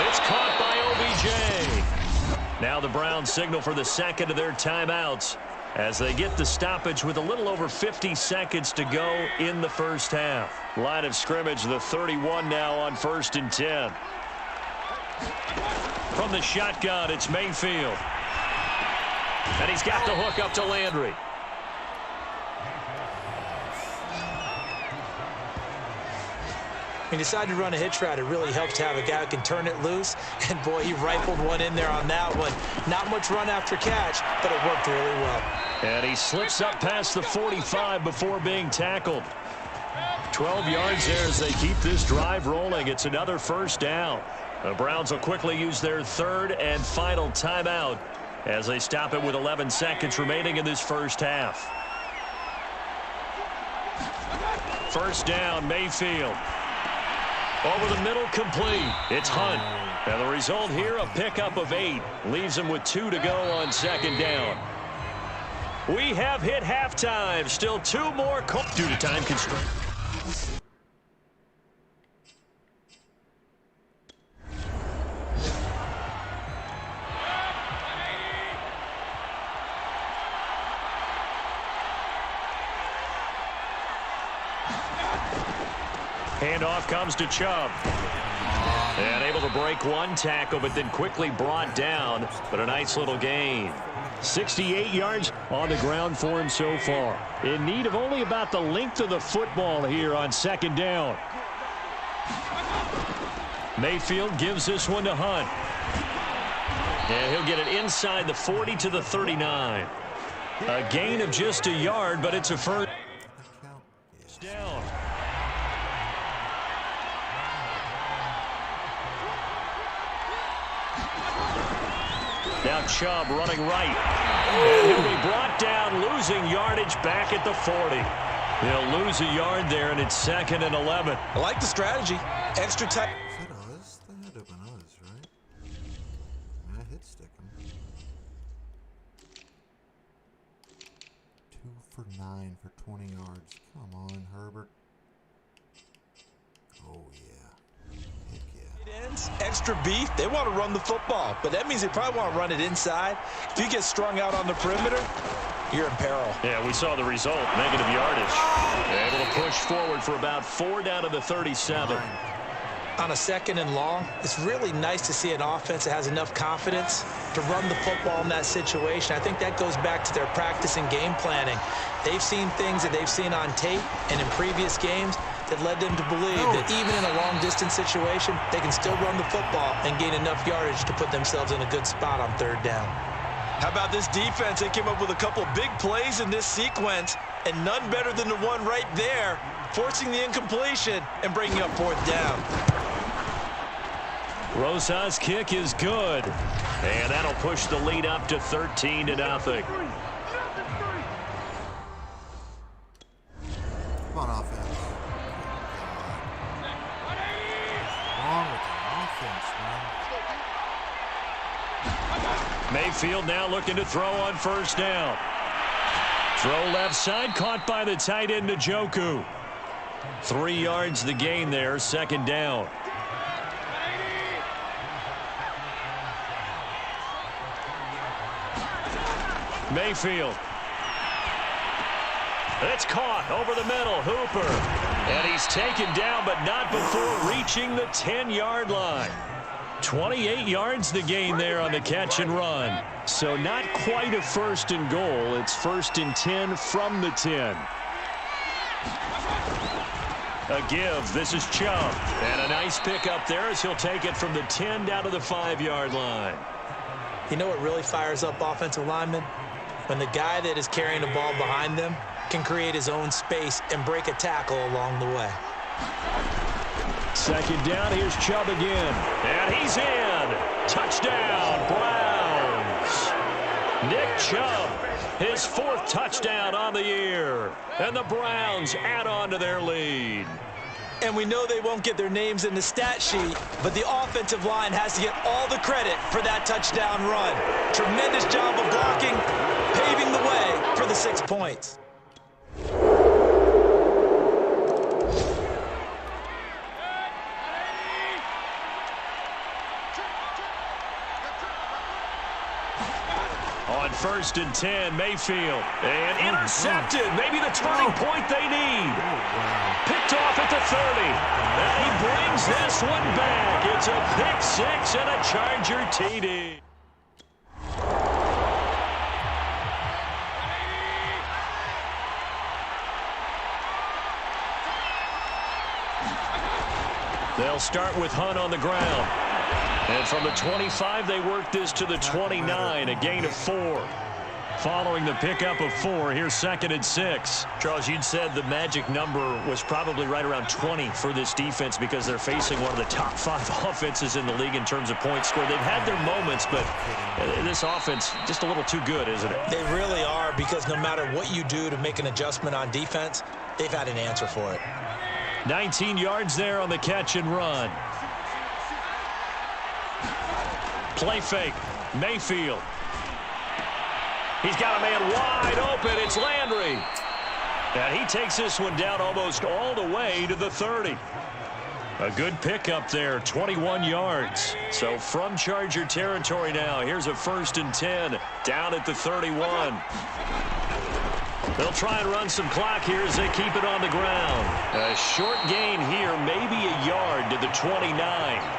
It's caught by OBJ. Now the Browns signal for the second of their timeouts as they get the stoppage with a little over 50 seconds to go in the first half. Line of scrimmage, the 31 now on 1st and 10. From the shotgun, it's Mayfield. And he's got the hook up to Landry. When you decide to run a hitch route, it really helps to have a guy who can turn it loose. And, boy, he rifled one in there on that one. Not much run after catch, but it worked really well. And he slips up past the 45 before being tackled. 12 yards there as they keep this drive rolling. It's another first down. The Browns will quickly use their 3rd and final timeout as they stop it with 11 seconds remaining in this first half. First down, Mayfield. Over the middle, complete. It's Hunt. And the result here, a pickup of 8. Leaves him with 2 to go on second down. We have hit halftime. Still 2 more due to time constraint. Handoff comes to Chubb. And able to break one tackle, but then quickly brought down. But a nice little gain. 68 yards on the ground for him so far. In need of only about the length of the football here on second down. Mayfield gives this one to Hunt. And he'll get it inside the 40 to the 39. A gain of just a yard, but it's a first down. Now Chubb running right. And he'll be brought down, losing yardage back at the 40. He'll lose a yard there, and it's 2nd and 11. I like the strategy. Extra time. Is that us? That had to have been us, right? I hit stick him. 2 for 9 for 20 yards. Come on, Herbert. Oh, yeah. Heck yeah. Extra extra beef, they want to run the football. But that means they probably want to run it inside. If you get strung out on the perimeter, you're in peril. Yeah, we saw the result, negative yardage. Able to push forward for about 4 down to the 37. On a 2nd and long, it's really nice to see an offense that has enough confidence to run the football in that situation. I think that goes back to their practice and game planning. They've seen things that they've seen on tape and in previous games that led them to believe that even in a long-distance situation, they can still run the football and gain enough yardage to put themselves in a good spot on 3rd down. How about this defense? They came up with a couple of big plays in this sequence, and none better than the one right there, forcing the incompletion and bringing up 4th down. Rosa's kick is good, and that'll push the lead up to 13-0. Come on, offense. What's wrong with the offense, man? Mayfield now looking to throw on 1st down. Throw left side, caught by the tight end Njoku. 3 yards the gain there, 2nd down. Mayfield. It's caught over the middle. Hooper. And he's taken down, but not before reaching the 10-yard line. 28 yards the gain there on the catch and run. So not quite a 1st and goal. It's 1st and 10 from the 10. A give. This is Chubb. And a nice pick up there as he'll take it from the 10 down to the 5-yard line. You know what really fires up offensive linemen? When the guy that is carrying the ball behind them can create his own space and break a tackle along the way. 2nd down, here's Chubb again. And he's in. Touchdown, Browns. Nick Chubb, his 4th touchdown on the year. And the Browns add on to their lead. And we know they won't get their names in the stat sheet, but the offensive line has to get all the credit for that touchdown run. Tremendous job of blocking, paving the way for the 6 points. On 1st and 10, Mayfield. And intercepted. Maybe the turning point they need. Picked off at the 30. And he brings this one back. It's a pick 6 and a Charger TD. They'll start with Hunt on the ground. And from the 25, they work this to the 29, a gain of 4. Following the pickup of 4, here's 2nd and 6. Charles, you'd said the magic number was probably right around 20 for this defense because they're facing one of the top 5 offenses in the league in terms of points scored. They've had their moments, but this offense just a little too good, isn't it? They really are, because no matter what you do to make an adjustment on defense, they've had an answer for it. 19 yards there on the catch and run. Play fake. Mayfield. He's got a man wide open. It's Landry. And he takes this one down almost all the way to the 30. A good pickup there, 21 yards. So from Charger territory now, here's a 1st and 10 down at the 31. They'll try and run some clock here as they keep it on the ground. A short gain here, maybe a yard to the 29.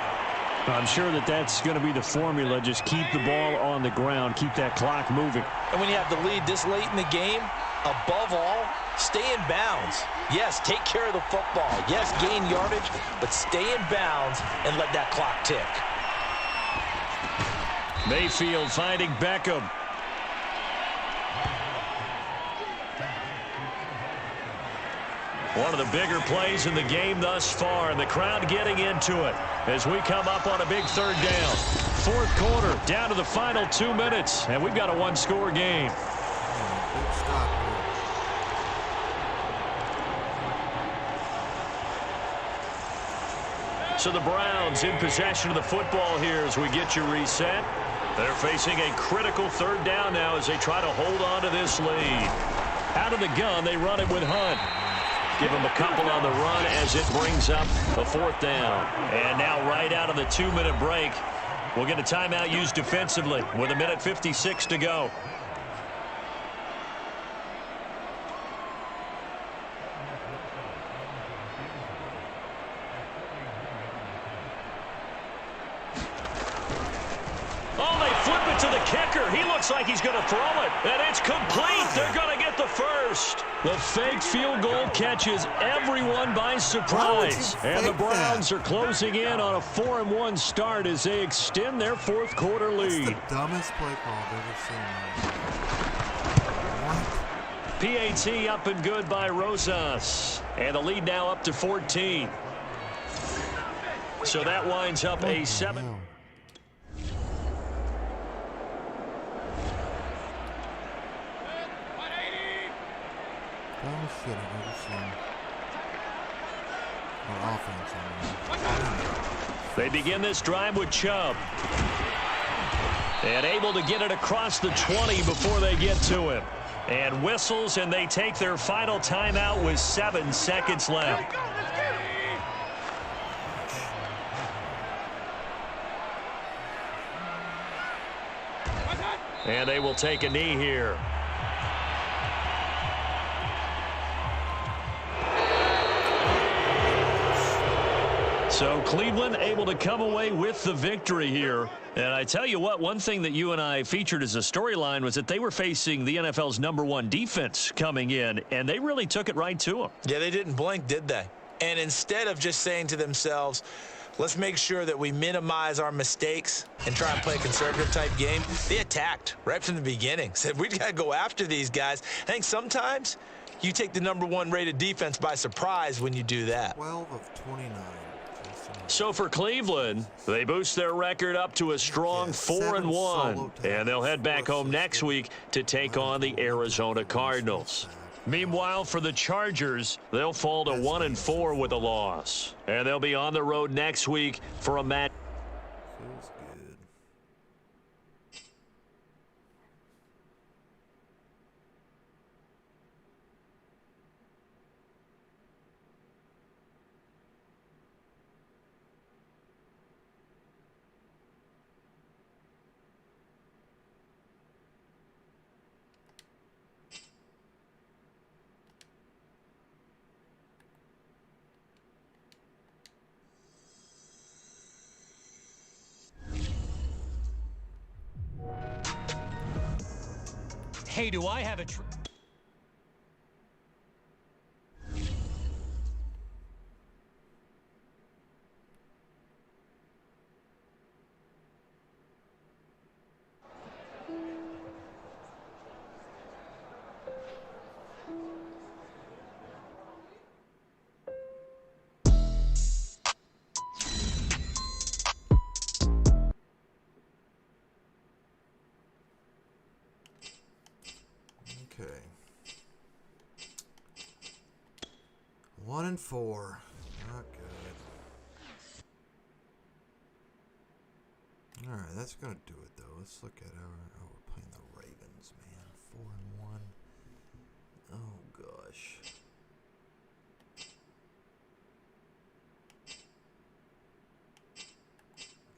I'm sure that's going to be the formula. Just keep the ball on the ground. Keep that clock moving. And when you have the lead this late in the game, above all, stay in bounds. Yes, take care of the football. Yes, gain yardage, but stay in bounds and let that clock tick. Mayfield finding Beckham. One of the bigger plays in the game thus far, and the crowd getting into it as we come up on a big 3rd down. 4th quarter, down to the final 2 minutes, and we've got a 1-score game. So the Browns in possession of the football here as we get you reset. They're facing a critical 3rd down now as they try to hold on to this lead. Out of the gun, they run it with Hunt. give him a couple on the run as it brings up a 4th down. And now right out of the 2-minute break, we'll get a timeout used defensively with 1:56 to go. Oh, they flip it to the kicker. He looks like he's going to throw it, and it's complete. They're going to get the first. The fake field goal catches everyone by surprise. And the Browns are closing in on a 4-1 start as they extend their 4th quarter lead. That's the dumbest play call I've ever seen. PAT up and good by Rosas. And the lead now up to 14. So that winds up a 7. Dumbest shit I've ever seen. Or offense, They begin this drive with Chubb. And able to get it across the 20 before they get to him. And whistles, and they take their final timeout with 7 seconds left. And they will take a knee here. So Cleveland able to come away with the victory here. And I tell you what, one thing that you and I featured as a storyline was that they were facing the NFL's #1 defense coming in, and they really took it right to them. Yeah, they didn't blink, did they? And instead of just saying to themselves, let's make sure that we minimize our mistakes and try and play a conservative-type game, they attacked right from the beginning. Said, we got to go after these guys. I think sometimes you take the #1 rated defense by surprise when you do that. 12 of 29. So for Cleveland, they boost their record up to a strong 4-1, and they'll head back home next week to take on the Arizona Cardinals. Meanwhile, for the Chargers, they'll fall to 1-4 with a loss, and they'll be on the road next week for a match. Feels good. Hey, do I have a... Okay. 1-4. Not good. Alright, that's going to do it, though. Let's look at our... Oh, we're playing the Ravens, man. 4-1. Oh, gosh.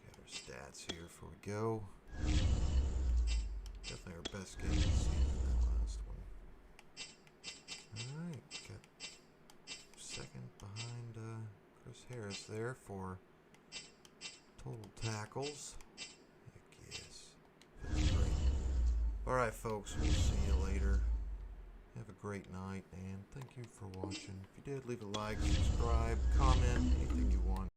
Got our stats here before we go. Definitely our best game of the season, that last one. Alright, got second behind Chris Harris there for total tackles. Heck yes. Feels great. Alright, folks, we'll see you later. Have a great night, and thank you for watching. If you did, leave a like, subscribe, comment, anything you want.